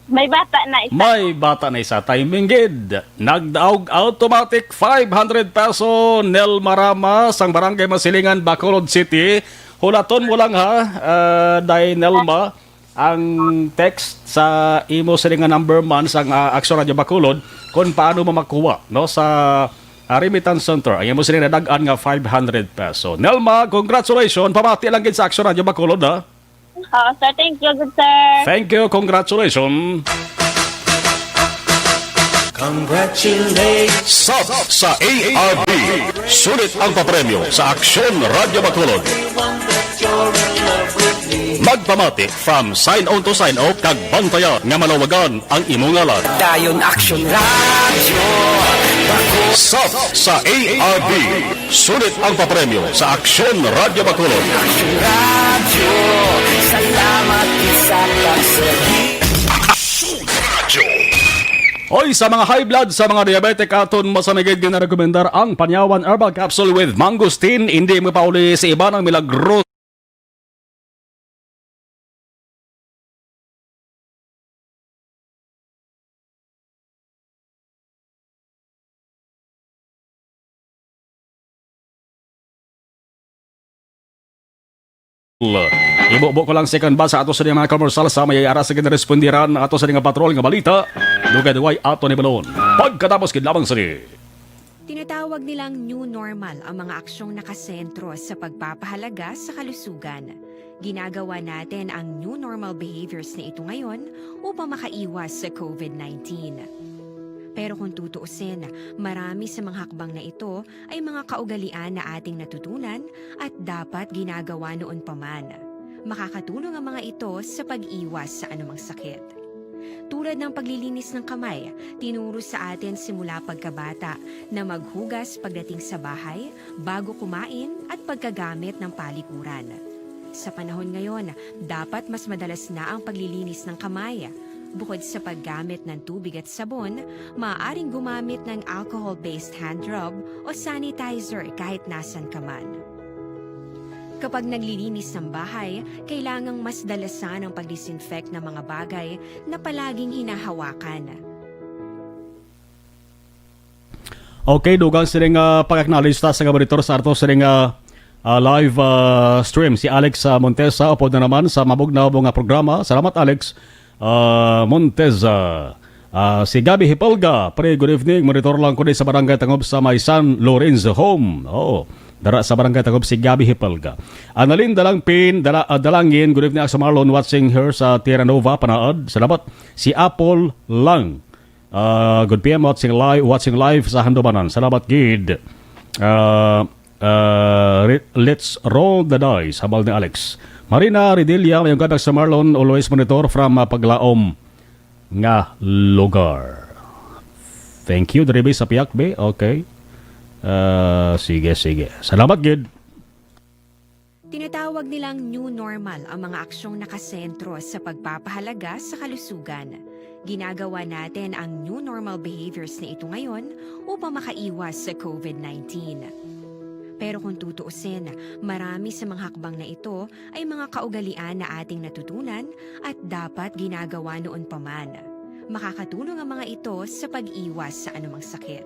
[SPEAKER 11] May bata na isa.
[SPEAKER 6] May bata na isa, timing gid. Nagdaog automatic 500 peso Nelma Rama sang Barangay Masilingan, Bacolod City. Hulaton mo lang ha, dahil Nelma, ang text sa imo silingan number man sang Aksyon Radio Bacolod kung paano mo makuha no, sa remittance center. Ang imo silingan dagan nga 500 peso. Nelma, congratulations. Pamati lang gid sa Aksyon Radio Bacolod ha.
[SPEAKER 11] Oo, sir. Thank you, good sir.
[SPEAKER 6] Thank you, congratulations.
[SPEAKER 4] Sub sa ARB. Sulit ang papremyo sa Aksyon Radio Bacolod. Magpamati from sign on to sign off kag bantayan nga malawagan ang imong ngalan.
[SPEAKER 9] Dayon Aksyon Radio.
[SPEAKER 4] Sub sa ARB. Sulit ang papremyo sa Aksyon Radio Bacolod.
[SPEAKER 9] Aksyon Radio. Salamat sa pagsagi.
[SPEAKER 6] Oy, sa mga high blood, sa mga diabetic aton masamigid na rekomendar ang Panyawan Herbal Capsule with Mangosteen. Hindi mo pauli sa iba ng milagro. Ibo-bo ko lang second ba sa ato sa mga commercial sa may ara sa respondiran ato sa mga patrol nga balita. Dugay duway ato ni Balon. Pagkatapos kidlamang sini.
[SPEAKER 10] Tinatawag nilang new normal ang mga aksyong nakasentro sa pagpapahalaga sa kalusugan. Ginagawa natin ang new normal behaviors na ito ngayon upang makaiwas sa COVID-19. Pero kung tutuusin, marami sa mga hakbang na ito ay mga kaugalian na ating natutunan at dapat ginagawa noon pa man. Makakatulong ang mga ito sa pag-iwas sa anumang sakit. Tulad ng paglilinis ng kamay, tinuro sa atin simula pagkabata na maghugas pagdating sa bahay, bago kumain at pagkagamit ng palikuran. Sa panahon ngayon, dapat mas madalas na ang paglilinis ng kamay. Bukod sa paggamit ng tubig at sabon, maaaring gumamit ng alcohol-based hand rub o sanitizer kahit nasan ka man. Kapag naglilinis ng bahay, kailangang mas dalasan ang pag-disinfect ng mga bagay na palaging hinahawakan.
[SPEAKER 6] Okay, dugang siring pag-acknowledge ta sa gabaritor sa ato siring live stream. Si Alex Montesa, upod na naman sa mabugnaw mga programa. Salamat, Alex. Monteza. Si Gabi Hipolga, good evening. Monitor lang ko din sa Barangay Tangob sa may San Lorenzo Home. Oo, dara sa Barangay Tangob si Gabi Hipolga. Annalyn Dalangpin, Dalangin, good evening sa Marlon, watching her sa Tierra Nova, Panaad. Salamat. Si Apple Lang, good PM, watching live sa Handomanan. Salamat, Gid. Let's roll the dice, habal ni Alex. Marina Ridelia, mayong gadag sa Marlon, always monitor from Paglaom nga lugar. Thank you, Deribe sa Piakbe. Okay. Sige. Salamat, Gid.
[SPEAKER 10] Tinatawag nilang new normal ang mga aksyong nakasentro sa pagpapahalaga sa kalusugan. Ginagawa natin ang new normal behaviors na ito ngayon upang makaiwas sa COVID-19. Pero kung tutuusin, marami sa mga hakbang na ito ay mga kaugalian na ating natutunan at dapat ginagawa noon pa man. Makakatulong ang mga ito sa pag-iwas sa anumang sakit.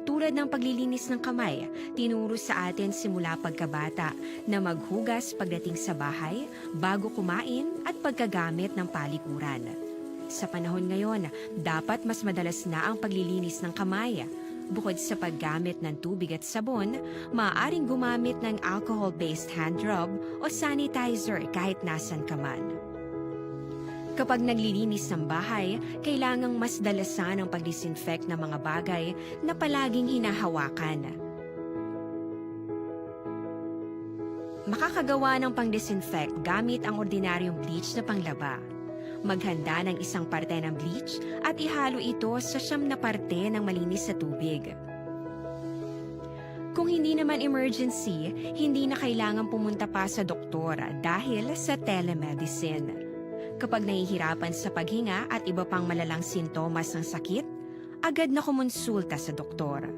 [SPEAKER 10] Tulad ng paglilinis ng kamay, tinuro sa atin simula pagkabata na maghugas pagdating sa bahay, bago kumain at pagkagamit ng palikuran. Sa panahon ngayon, dapat mas madalas na ang paglilinis ng kamay. Bukod sa paggamit ng tubig at sabon, maaaring gumamit ng alcohol-based hand rub o sanitizer kahit nasan ka man. Kapag naglilinis ng bahay, kailangang mas dalasan ang pag-disinfect ng mga bagay na palaging hinahawakan. Makakagawa ng pang-disinfect gamit ang ordinaryong bleach na panglaba. Maghanda ng isang parte ng bleach at ihalo ito sa 9 na parte ng malinis na tubig. Kung hindi naman emergency, hindi na kailangan pumunta pa sa doktor dahil sa telemedicine. Kapag nahihirapan sa paghinga at iba pang malalang sintomas ng sakit, agad na kumonsulta sa doktor.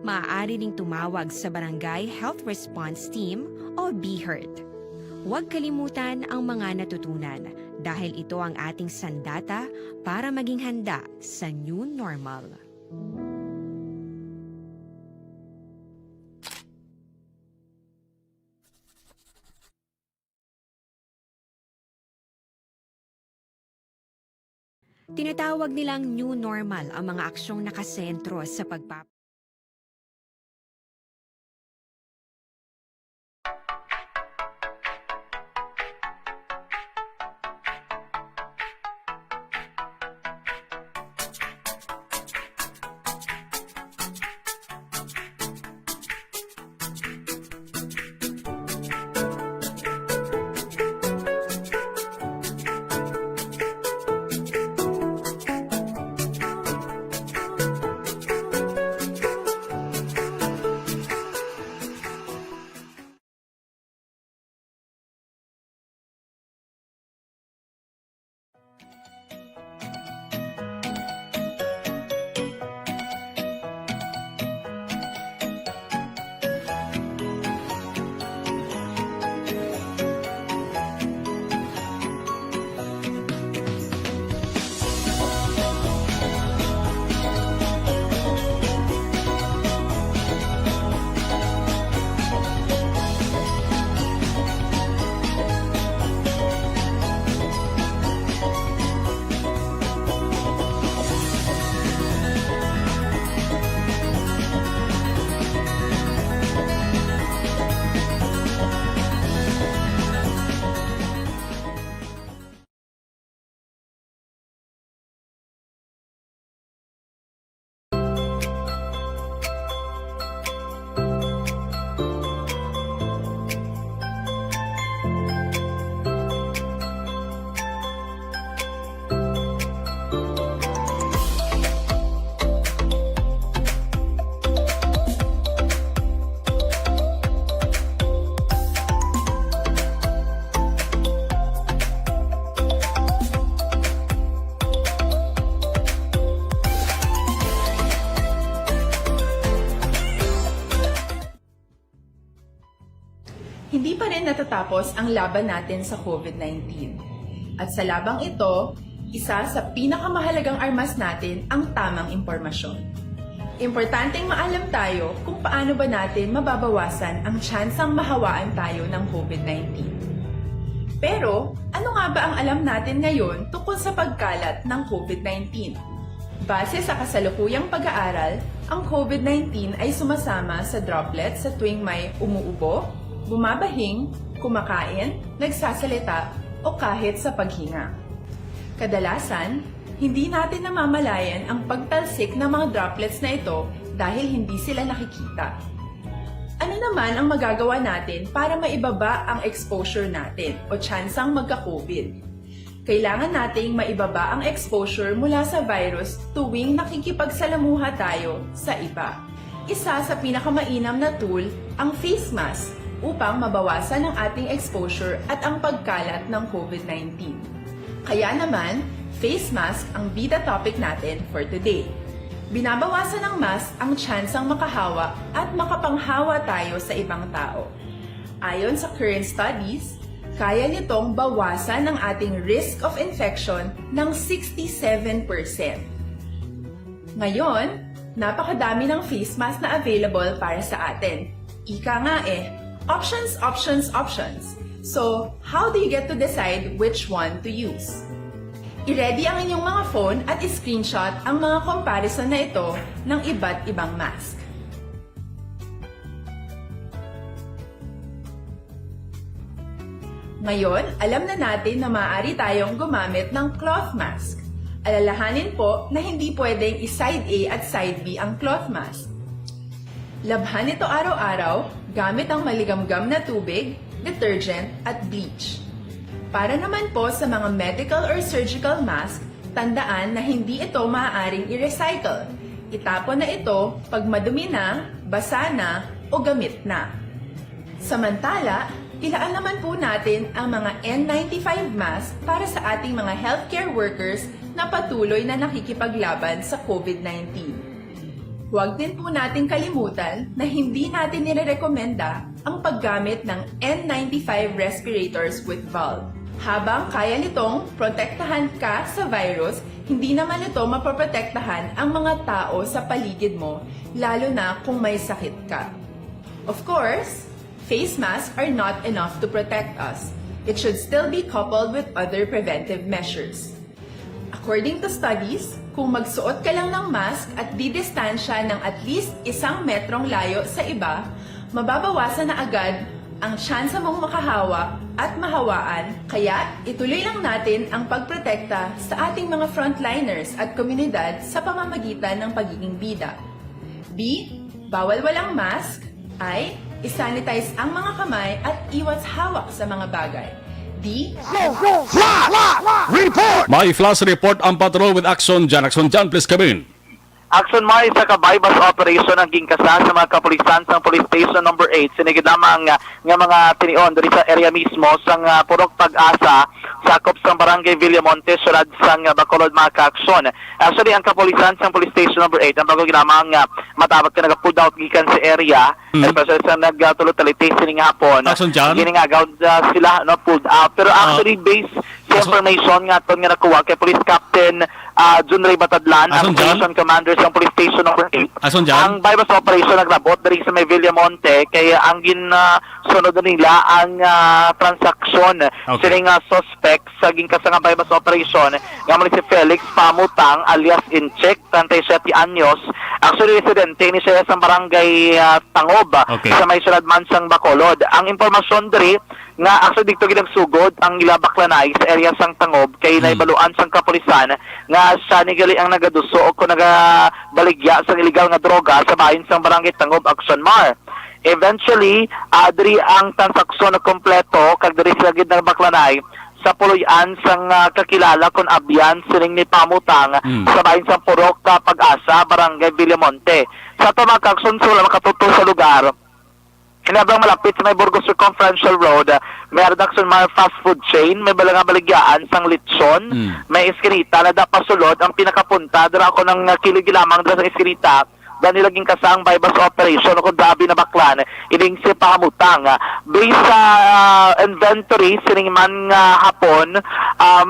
[SPEAKER 10] Maaari ring tumawag sa Barangay Health Response Team o BHERT. Huwag kalimutan ang mga natutunan dahil ito ang ating sandata para maging handa sa new normal. Tinatawag nilang new normal ang mga aksyong nakasentro sa
[SPEAKER 12] Hindi pa rin natatapos ang laban natin sa COVID-19. At sa labang ito, isa sa pinakamahalagang armas natin ang tamang impormasyon. Importanteng maalam tayo kung paano ba natin mababawasan ang tsansang mahawaan tayo ng COVID-19. Pero, ano nga ba ang alam natin ngayon tungkol sa pagkalat ng COVID-19? Base sa kasalukuyang pag-aaral, ang COVID-19 ay sumasama sa droplets sa tuwing may umuubo, bumabahing, kumakain, nagsasalita, o kahit sa paghinga. Kadalasan, hindi natin namamalayan ang pagtalsik ng mga droplets na ito dahil hindi sila nakikita. Ano naman ang magagawa natin para maibaba ang exposure natin o tsansang magka-COVID? Kailangan nating maibaba ang exposure mula sa virus tuwing nakikipagsalamuha tayo sa iba. Isa sa pinakamainam na tool ang face mask upang mabawasan ang ating exposure at ang pagkalat ng COVID-19. Kaya naman, face mask ang bida topic natin for today. Binabawasan ng mask ang tsansang makahawa at makapanghawa tayo sa ibang tao. Ayon sa current studies, kaya nitong bawasan ang ating risk of infection ng 67%. Ngayon, napakadami ng face mask na available para sa atin. Ika nga options, options, options. So, how do you get to decide which one to use? I-ready ang inyong mga phone at i-screenshot ang mga comparison na ito ng iba't ibang mask. Ngayon, alam na natin na maaari tayong gumamit ng cloth mask. Alalahanin po na hindi pwedeng i-side A at side B ang cloth mask. Labhan ito araw-araw gamit ang maligamgam na tubig, detergent at bleach. Para naman po sa mga medical or surgical mask, tandaan na hindi ito maaaring i-recycle. Itapon na ito pag madumi na, basa na o gamit na. Samantala, ilaan naman po natin ang mga N95 mask para sa ating mga healthcare workers na patuloy na nakikipaglaban sa COVID-19. Huwag din po natin kalimutan na hindi natin nirerekomenda ang paggamit ng N95 respirators with valve. Habang kaya nitong protektahan ka sa virus, hindi naman ito mapoprotektahan ang mga tao sa paligid mo, lalo na kung may sakit ka. Of course, face masks are not enough to protect us. It should still be coupled with other preventive measures. According to studies, kung magsuot ka lang ng mask at didistansya ng at least 1 metrong layo sa iba, mababawasan na agad ang tsansa mong makahawak at mahawaan, kaya ituloy lang natin ang pagprotekta sa ating mga frontliners at komunidad sa pamamagitan ng pagiging bida. B. Bawal walang mask. I. Isanitize ang mga kamay at iwas hawak sa mga bagay. D.
[SPEAKER 6] May flash report ang patrol with Aksyon dyan. Aksyon dyan, please come in.
[SPEAKER 7] Aksyon Mar, isa ka bypass operation ang gingkasa sa mga kapulisan sa Police Station number 8. Sinigid lamang nga mga tinion diri sa area mismo sang Purok Pag-asa, sakop sa Barangay Villamonte, sulad sang Bacolod, mga ka-aksyon. Actually, ang kapulisan sa Police Station number 8, ang bago ginamang matawag ka nag-pull out gikan sa area, especially sa nagtulot-talite sining hapon. Giningagaw sila no, pulled out. Pero actually, based sa information nga ito nga nakuha kay Police Captain Jun Ray Batadlan, ang Station Commander sa Police Station number 8. Ang bypass operation naglabot dari sa may Villamonte, kaya ang sunod nila ang transaksyon sining suspect sa gingkasa nga bypass operation nga si Felix Pamutang alias Incheck, 37 anyos. Actually, residente ni siya sa barangay Tangob sa may sulad Mansang Bacolod. Ang impormasyon diri nga actually dito ginagsugod ang ilabaklanay sa area sang Tangob kay naibaluan sang kapulisan nga siya nigali ang nagaduso o kung nagabaligya sa illegal nga droga sa bahin sang barangay Tangob, Aksyon Mar. Eventually, diri ang transaksyon na kompleto kag diri sa gid ng baklanay sa puloy-an sang kakilala kon abyan sining ni Pamutang sa bahin sang Purok Pag-asa, barangay Villamonte. Sa mga ka-aksyon sila makatuto sa lugar, hinabang malapit sa may Burgos Circumferential Road, may Aksyon Mar fast food chain, may baligyan sang Litson, may iskrita na dapasulod ang pinakapunta, dira ako ng kilig lamang dira sa iskrita, dahil nilaging kasang bypass operation o kung dabi na baklan, ining si Pamutang. Based sa inventory, sining man hapon,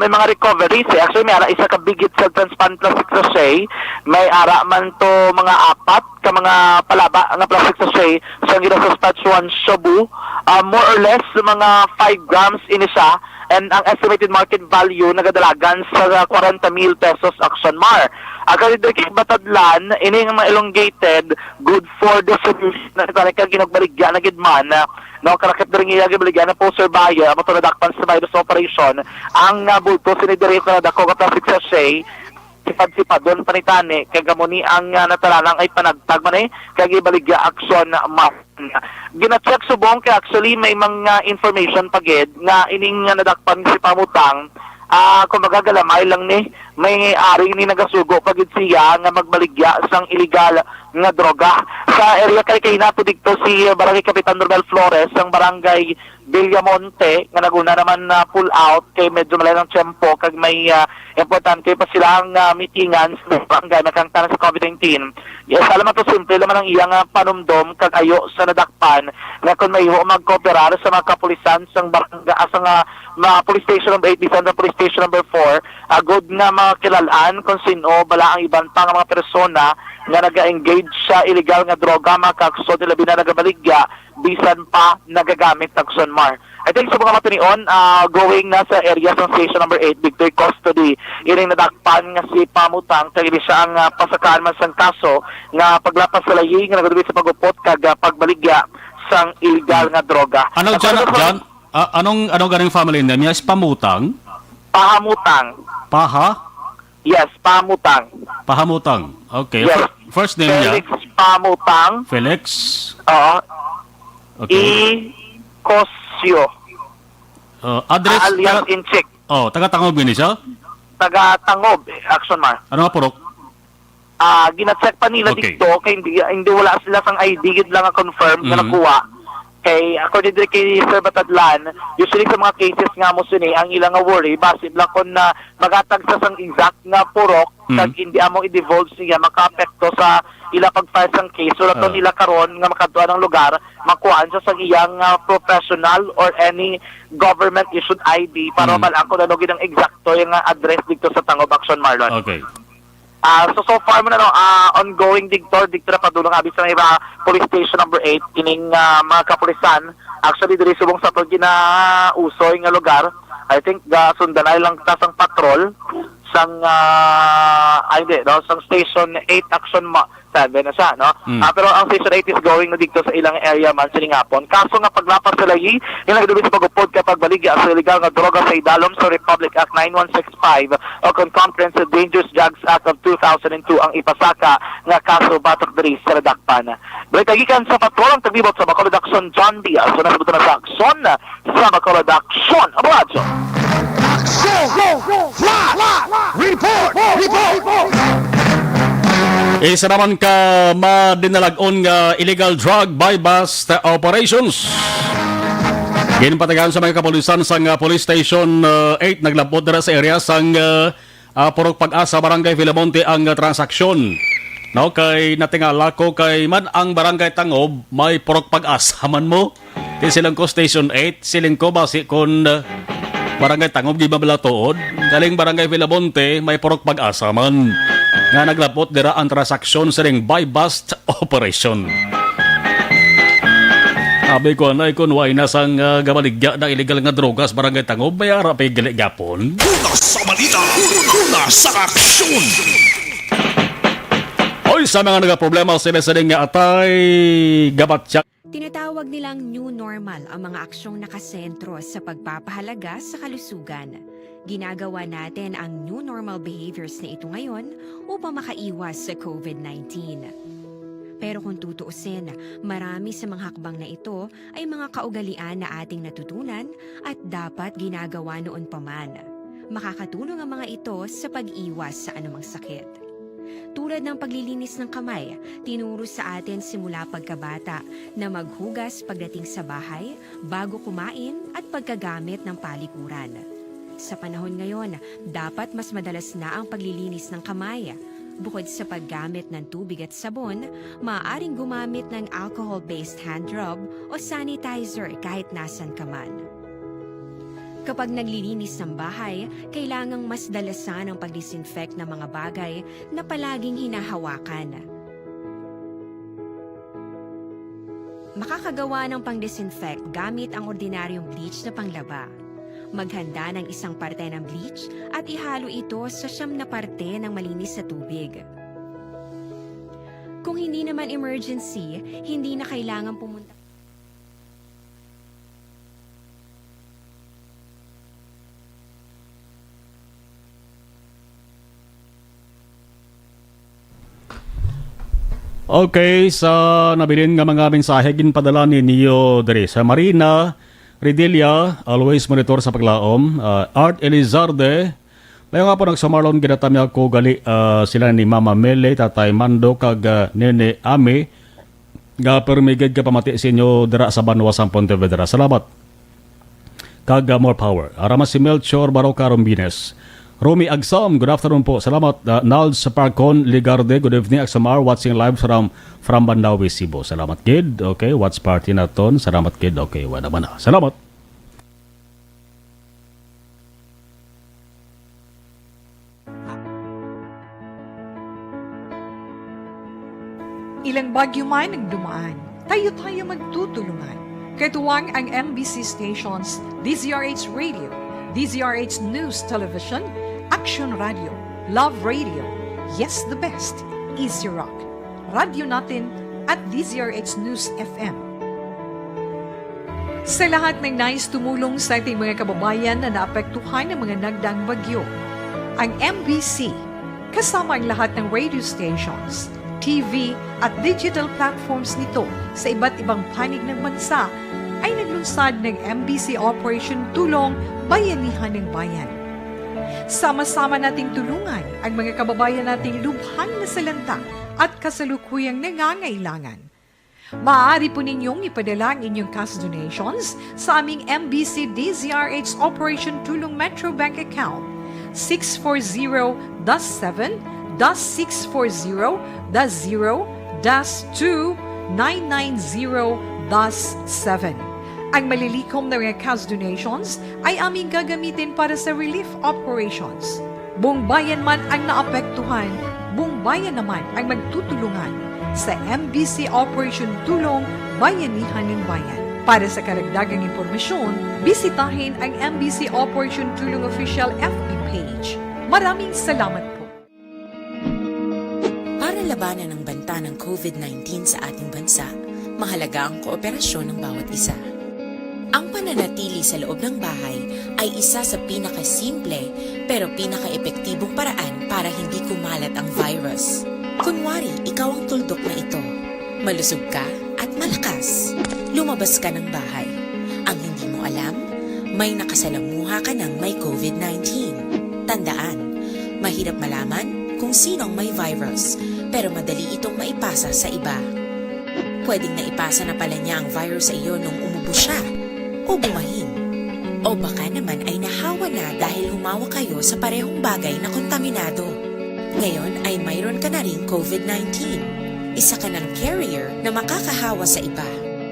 [SPEAKER 7] may mga recoveries. Actually, may ara isa ka bigit sa transparent plastic sachet, may ara man to mga 4 ka mga palaba nga plastic sachet sa gina sa Saskatchewan Shabu, more or less mga 5 grams ini siya, and ang estimated market value nagadalagan sa 40,000 pesos, Aksyon Mar. Agad dito kay Batadlan, ini nga mga elongated, good for distribution na ito ginagbaligya na gidman, no, karakit na rin ginagbaligya na po surbaya, matuladakpan sa virus operation, ang bulto sinidiri ko na dako ka plastic sachet, sipad-sipad doon panitani, kagamuni ang natalanang ay panagtag man kagibaligya Aksyon Mar. Gina-check subong kay actually may mga information pagid nga ining nadakpan si Pamutang, kung magagalamay lang ni may ari ni nagasugo pagid siya nga magbaligya sang illegal nga droga sa area kay nato dito si Barangay Kapitan Norbel Flores ang Barangay Villamonte nga naguna naman na pull out kay medyo malay ng tiyempo kag may importante pa silang meetingan sa barangay nakangtana sa COVID-19. Yes, alam mo to simple naman ang iyang panumdom kag ayo sa nadakpan nga kung may magkooperar sa mga kapulisan sang barangay sa mga police station number 8 bisan sa police station number 4 good nga makilalaan kung sino bala ang ibang pang mga persona nga nag-engage sa illegal nga droga makakso nila binanagabaligya bisan pa nagagamit Aksyon Mar. I think sa mga matunion, going na sa area sa station number 8, Victory Custody, ining nadakpan nga si Pamutang, kaya siya ang pasakaan man sang kaso nga paglapas sa layi nga nagadubit sa pagupot kag pagbaligya sang illegal nga droga.
[SPEAKER 6] Ano dyan, John? Anong ganing family name? Yes, Pamutang?
[SPEAKER 7] Pahamutang.
[SPEAKER 6] Paha?
[SPEAKER 7] Yes, Pamutang.
[SPEAKER 6] Pahamutang. Okay.
[SPEAKER 7] Yes.
[SPEAKER 6] First name niya?
[SPEAKER 7] Felix Pamutang.
[SPEAKER 6] Felix?
[SPEAKER 7] Oo.
[SPEAKER 6] Okay.
[SPEAKER 7] Kosyo.
[SPEAKER 6] Address?
[SPEAKER 7] Alias Inchik.
[SPEAKER 6] Taga-Tangob yun siya?
[SPEAKER 7] Taga-Tangob, Aksyon Mar.
[SPEAKER 6] Ano nga purok?
[SPEAKER 7] Gina-check pa nila
[SPEAKER 6] Okay.
[SPEAKER 7] dito, kay hindi wala sila sang ID, gid lang confirm na nakuha. Kay according to kay Sir Batadlan, usually sa mga cases nga mo sini ang ilang nga worry basit lang kon na magatag sa sang exact nga purok kag hindi amo i-divulge niya makaapekto sa ila pag-file sang case so lato nila karon nga makadua ng lugar makuhaan sa sang iyang professional or any government issued ID para malang kung ano ginang eksakto yung address dito sa Tangob, Aksyon, Marlon.
[SPEAKER 6] Okay.
[SPEAKER 7] So far mo na ongoing dito na padulong abi sa iba police station number 8 kining mga kapulisan actually diri subong sa to ginausoy nga lugar. I think sundanay lang tasang patrol sang sang station 8 Aksyon 7 na siya, no? Pero ang station 8 is going na dito sa ilang area man sa Lingapon. Kaso nga paglapas sa layi, yung nagdubit sa pagupod kapag baligya sa illegal nga droga sa idalom sa Republic Act 9165 o Comprehensive Dangerous Drugs Act of 2002 ang ipasaka nga kaso batok diri sa Radakpan. Balitagikan sa patrol ang tagbibot sa Bacolod Aksyon John Diaz. So nasabuto na sa Aksyon sa Bacolod Aksyon. Abuladyo!
[SPEAKER 6] Isa naman ka madinalagon nga illegal drug buy-bust operations. Ginpatagaan sa mga kapulisan sa Police Station 8 naglabot dira sa area sang Purok Pag-asa Barangay Villamonte ang transaksyon. No, kay natingala ko kay man ang Barangay Tangob may Purok Pag-asa man mo. Di silang ko Station 8, siling ko basi kon Barangay Tangob di ba bala tuod. Galing Barangay Villamonte may Purok Pag-asa man. Nga naglapot dira ang transaksyon sa ring buy-bust operation. Sabi ko na ikon way nasang gabaligya ng illegal nga drogas Barangay Tangob may arapay galigapon.
[SPEAKER 4] Una sa balita, una sa aksyon.
[SPEAKER 6] Oy, sa mga nagaproblema sila sa nga atay gabatyak.
[SPEAKER 10] Tinatawag nilang new normal ang mga aksyong nakasentro sa pagpapahalaga sa kalusugan. Ginagawa natin ang new normal behaviors na ito ngayon upang makaiwas sa COVID-19. Pero kung tutuusin, marami sa mga hakbang na ito ay mga kaugalian na ating natutunan at dapat ginagawa noon pa man. Makakatulong ang mga ito sa pag-iwas sa anumang sakit. Tulad ng paglilinis ng kamay, tinuro sa atin simula pagkabata na maghugas pagdating sa bahay, bago kumain at pagkagamit ng palikuran. Sa panahon ngayon, dapat mas madalas na ang paglilinis ng kamay. Bukod sa paggamit ng tubig at sabon, maaaring gumamit ng alcohol-based hand rub o sanitizer kahit nasan ka man. Kapag naglilinis ng bahay, kailangang mas dalasan ang pag-disinfect ng mga bagay na palaging hinahawakan. Makakagawa ng pang-disinfect gamit ang ordinaryong bleach na panglaba. Maghanda ng isang parte ng bleach at ihalo ito sa 9 na parte ng malinis na tubig. Kung hindi naman emergency, hindi na kailangan pumunta.
[SPEAKER 6] Okay, sa nabilin nga mga mensahe ginpadala ni Neo diri sa Marina Redelia, always monitor sa paglaom. Art Elizarde, layo nga po sa Marlon ginatami ako gali sila ni Mama Mele, Tatay Mando, kag Nene Ame, nga permigid ka pamati sa inyo dira sa Banwa sa Pontevedra. Salamat. Kag more power. Arama si Melchor Baroca Rombines. Romy Agsam, good afternoon po. Salamat. Nalds Parcon Ligarde, good evening. Aksamar, watching live from Bandawi, Cebu. Salamat, kid. Okay, watch party na ton. Salamat, kid. Okay, wala naman na. Salamat.
[SPEAKER 13] Ilang bagyo man ang dumaan, tayo magtutulungan. Katuwang ang MBC stations, DZRH Radio, DZRH News Television, Aksyon Radio, Love Radio, Yes the Best, Easy Rock, radyo natin at DZRH News FM. Sa lahat ng nais tumulong sa ating mga kababayan na naapektuhan ng mga nagdaang bagyo, ang MBC, kasama ang lahat ng radio stations, TV at digital platforms nito sa iba't ibang panig ng bansa, ay naglunsad ng MBC Operation Tulong Bayanihan ng Bayan. Sama-sama nating tulungan ang mga kababayan nating lubhang nasalanta at kasalukuyang nangangailangan. Maaari po ninyong ipadala ang inyong cash donations sa aming MBC DZRH Operation Tulong Metro Bank account 640-7-640-0-2-990-7. Ang malilikom na mga cash donations ay aming gagamitin para sa relief operations. Buong bayan man ang naapektuhan, buong bayan naman ang magtutulungan sa MBC Operation Tulong Bayanihan ng Bayan. Para sa karagdagang impormasyon, bisitahin ang MBC Operation Tulong Official FB page. Maraming salamat po.
[SPEAKER 14] Para labanan ang banta ng COVID-19 sa ating bansa, mahalaga ang kooperasyon ng bawat isa. Ang pananatili sa loob ng bahay ay isa sa pinakasimple pero pinaka-epektibong paraan para hindi kumalat ang virus. Kunwari, ikaw ang tuldok na ito. Malusog ka at malakas. Lumabas ka ng bahay. Ang hindi mo alam, may nakasalamuha ka ng may COVID-19. Tandaan, mahirap malaman kung sino ang may virus, pero madali itong maipasa sa iba. Pwedeng naipasa na pala niya ang virus sa iyo nung umubo siya, o bumahin. O baka naman ay nahawa na dahil humawa kayo sa parehong bagay na kontaminado. Ngayon ay mayroon ka na rin COVID-19. Isa ka ng carrier na makakahawa sa iba.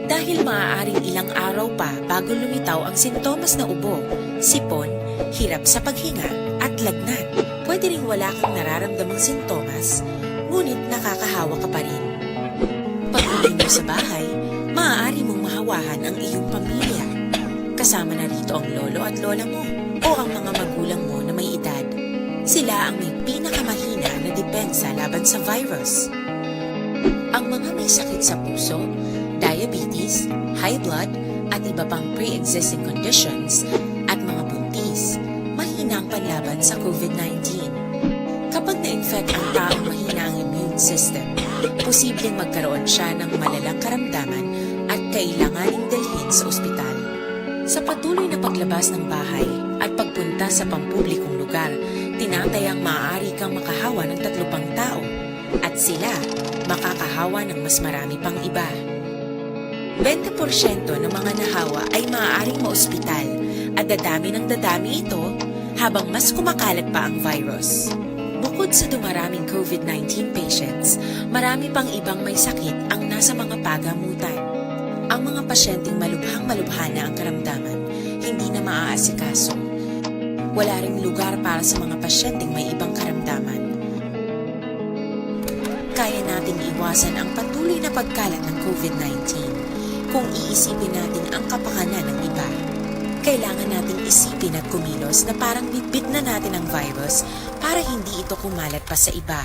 [SPEAKER 14] Dahil maaaring ilang araw pa bago lumitaw ang sintomas na ubo, sipon, hirap sa paghinga at lagnat. Pwede ring wala kang nararamdamang sintomas, ngunit nakakahawa ka pa rin. Pag-uwi mo sa bahay, maaari mong mahawahan ang iyong pamilya. Kasama na rito ang lolo at lola mo o ang mga magulang mo na may edad. Sila ang may pinakamahina na depensa laban sa virus. Ang mga may sakit sa puso, diabetes, high blood, at iba pang pre-existing conditions, at mga buntis, mahina ang panlaban sa COVID-19. Kapag na-infect ang taong mahina ang immune system, posibleng magkaroon siya ng malalang karamdaman at kailanganing dalhin sa ospital. Sa patuloy na paglabas ng bahay at pagpunta sa pampublikong lugar, tinatayang maaari kang makahawa ng 3 pang tao at sila makakahawa ng mas marami pang iba. 20% ng mga nahawa ay maaaring maospital at dadami ng dadami ito habang mas kumakalat pa ang virus. Bukod sa dumaraming COVID-19 patients, marami pang ibang may sakit ang nasa mga pagamutan. Ang mga pasyenteng malubhang-malubha na ang karamdaman, hindi na maaasikaso. Wala ring lugar para sa mga pasyenteng may ibang karamdaman. Kaya nating iwasan ang patuloy na pagkalat ng COVID-19 kung iisipin natin ang kapakanan ng iba. Kailangan nating isipin at kumilos na parang bitbit na natin ang virus para hindi ito kumalat pa sa iba.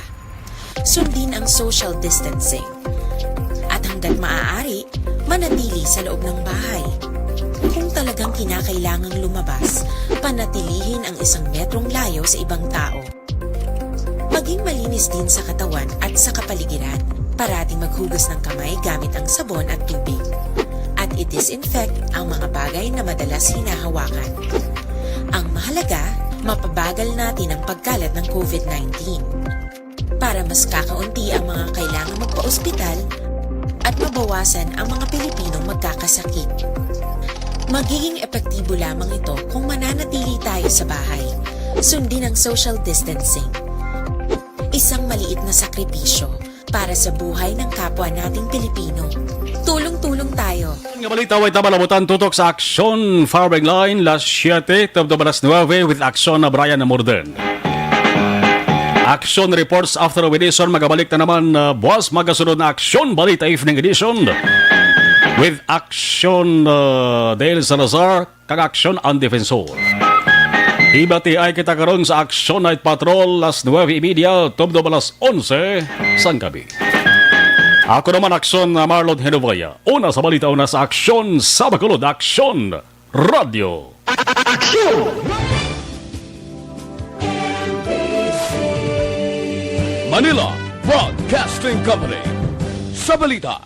[SPEAKER 14] Sundin ang social distancing. At hanggat maaari, manatili sa loob ng bahay. Kung talagang kinakailangang lumabas, panatilihin ang 1 metrong layo sa ibang tao. Maging malinis din sa katawan at sa kapaligiran. Parating maghugas ng kamay gamit ang sabon at tubig. At i-disinfect ang mga bagay na madalas hinahawakan. Ang mahalaga, mapabagal natin ang pagkalat ng COVID-19. Para mas kakaunti ang mga kailangang magpa-ospital at mabawasan ang mga Pilipinong magkakasakit. Magiging epektibo lamang ito kung mananatili tayo sa bahay. Sundin ang social distancing. Isang maliit na sakripisyo para sa buhay ng kapwa nating Pilipino. Tulong-tulong tayo.
[SPEAKER 6] Ang balita ay tabalabutan tutok sa Aksyon Firing Line, las 7, tabdo balas 9 with Aksyon na Brian na Morden. Aksyon reports after a edition. Magabalik na naman buwas magasunod na Aksyon Balita Evening Edition with Aksyon Dale Salazar kag Aksyon ang Defensor. Hibati ay kita karon sa Aksyon Night Patrol las 9:30 tubdo alas 11 sang gabi. Ako naman Aksyon Marlon Genovea. Una sa balita, una sa Aksyon sa Bacolod, Aksyon Radio.
[SPEAKER 1] Manila Broadcasting Company. Sa balita.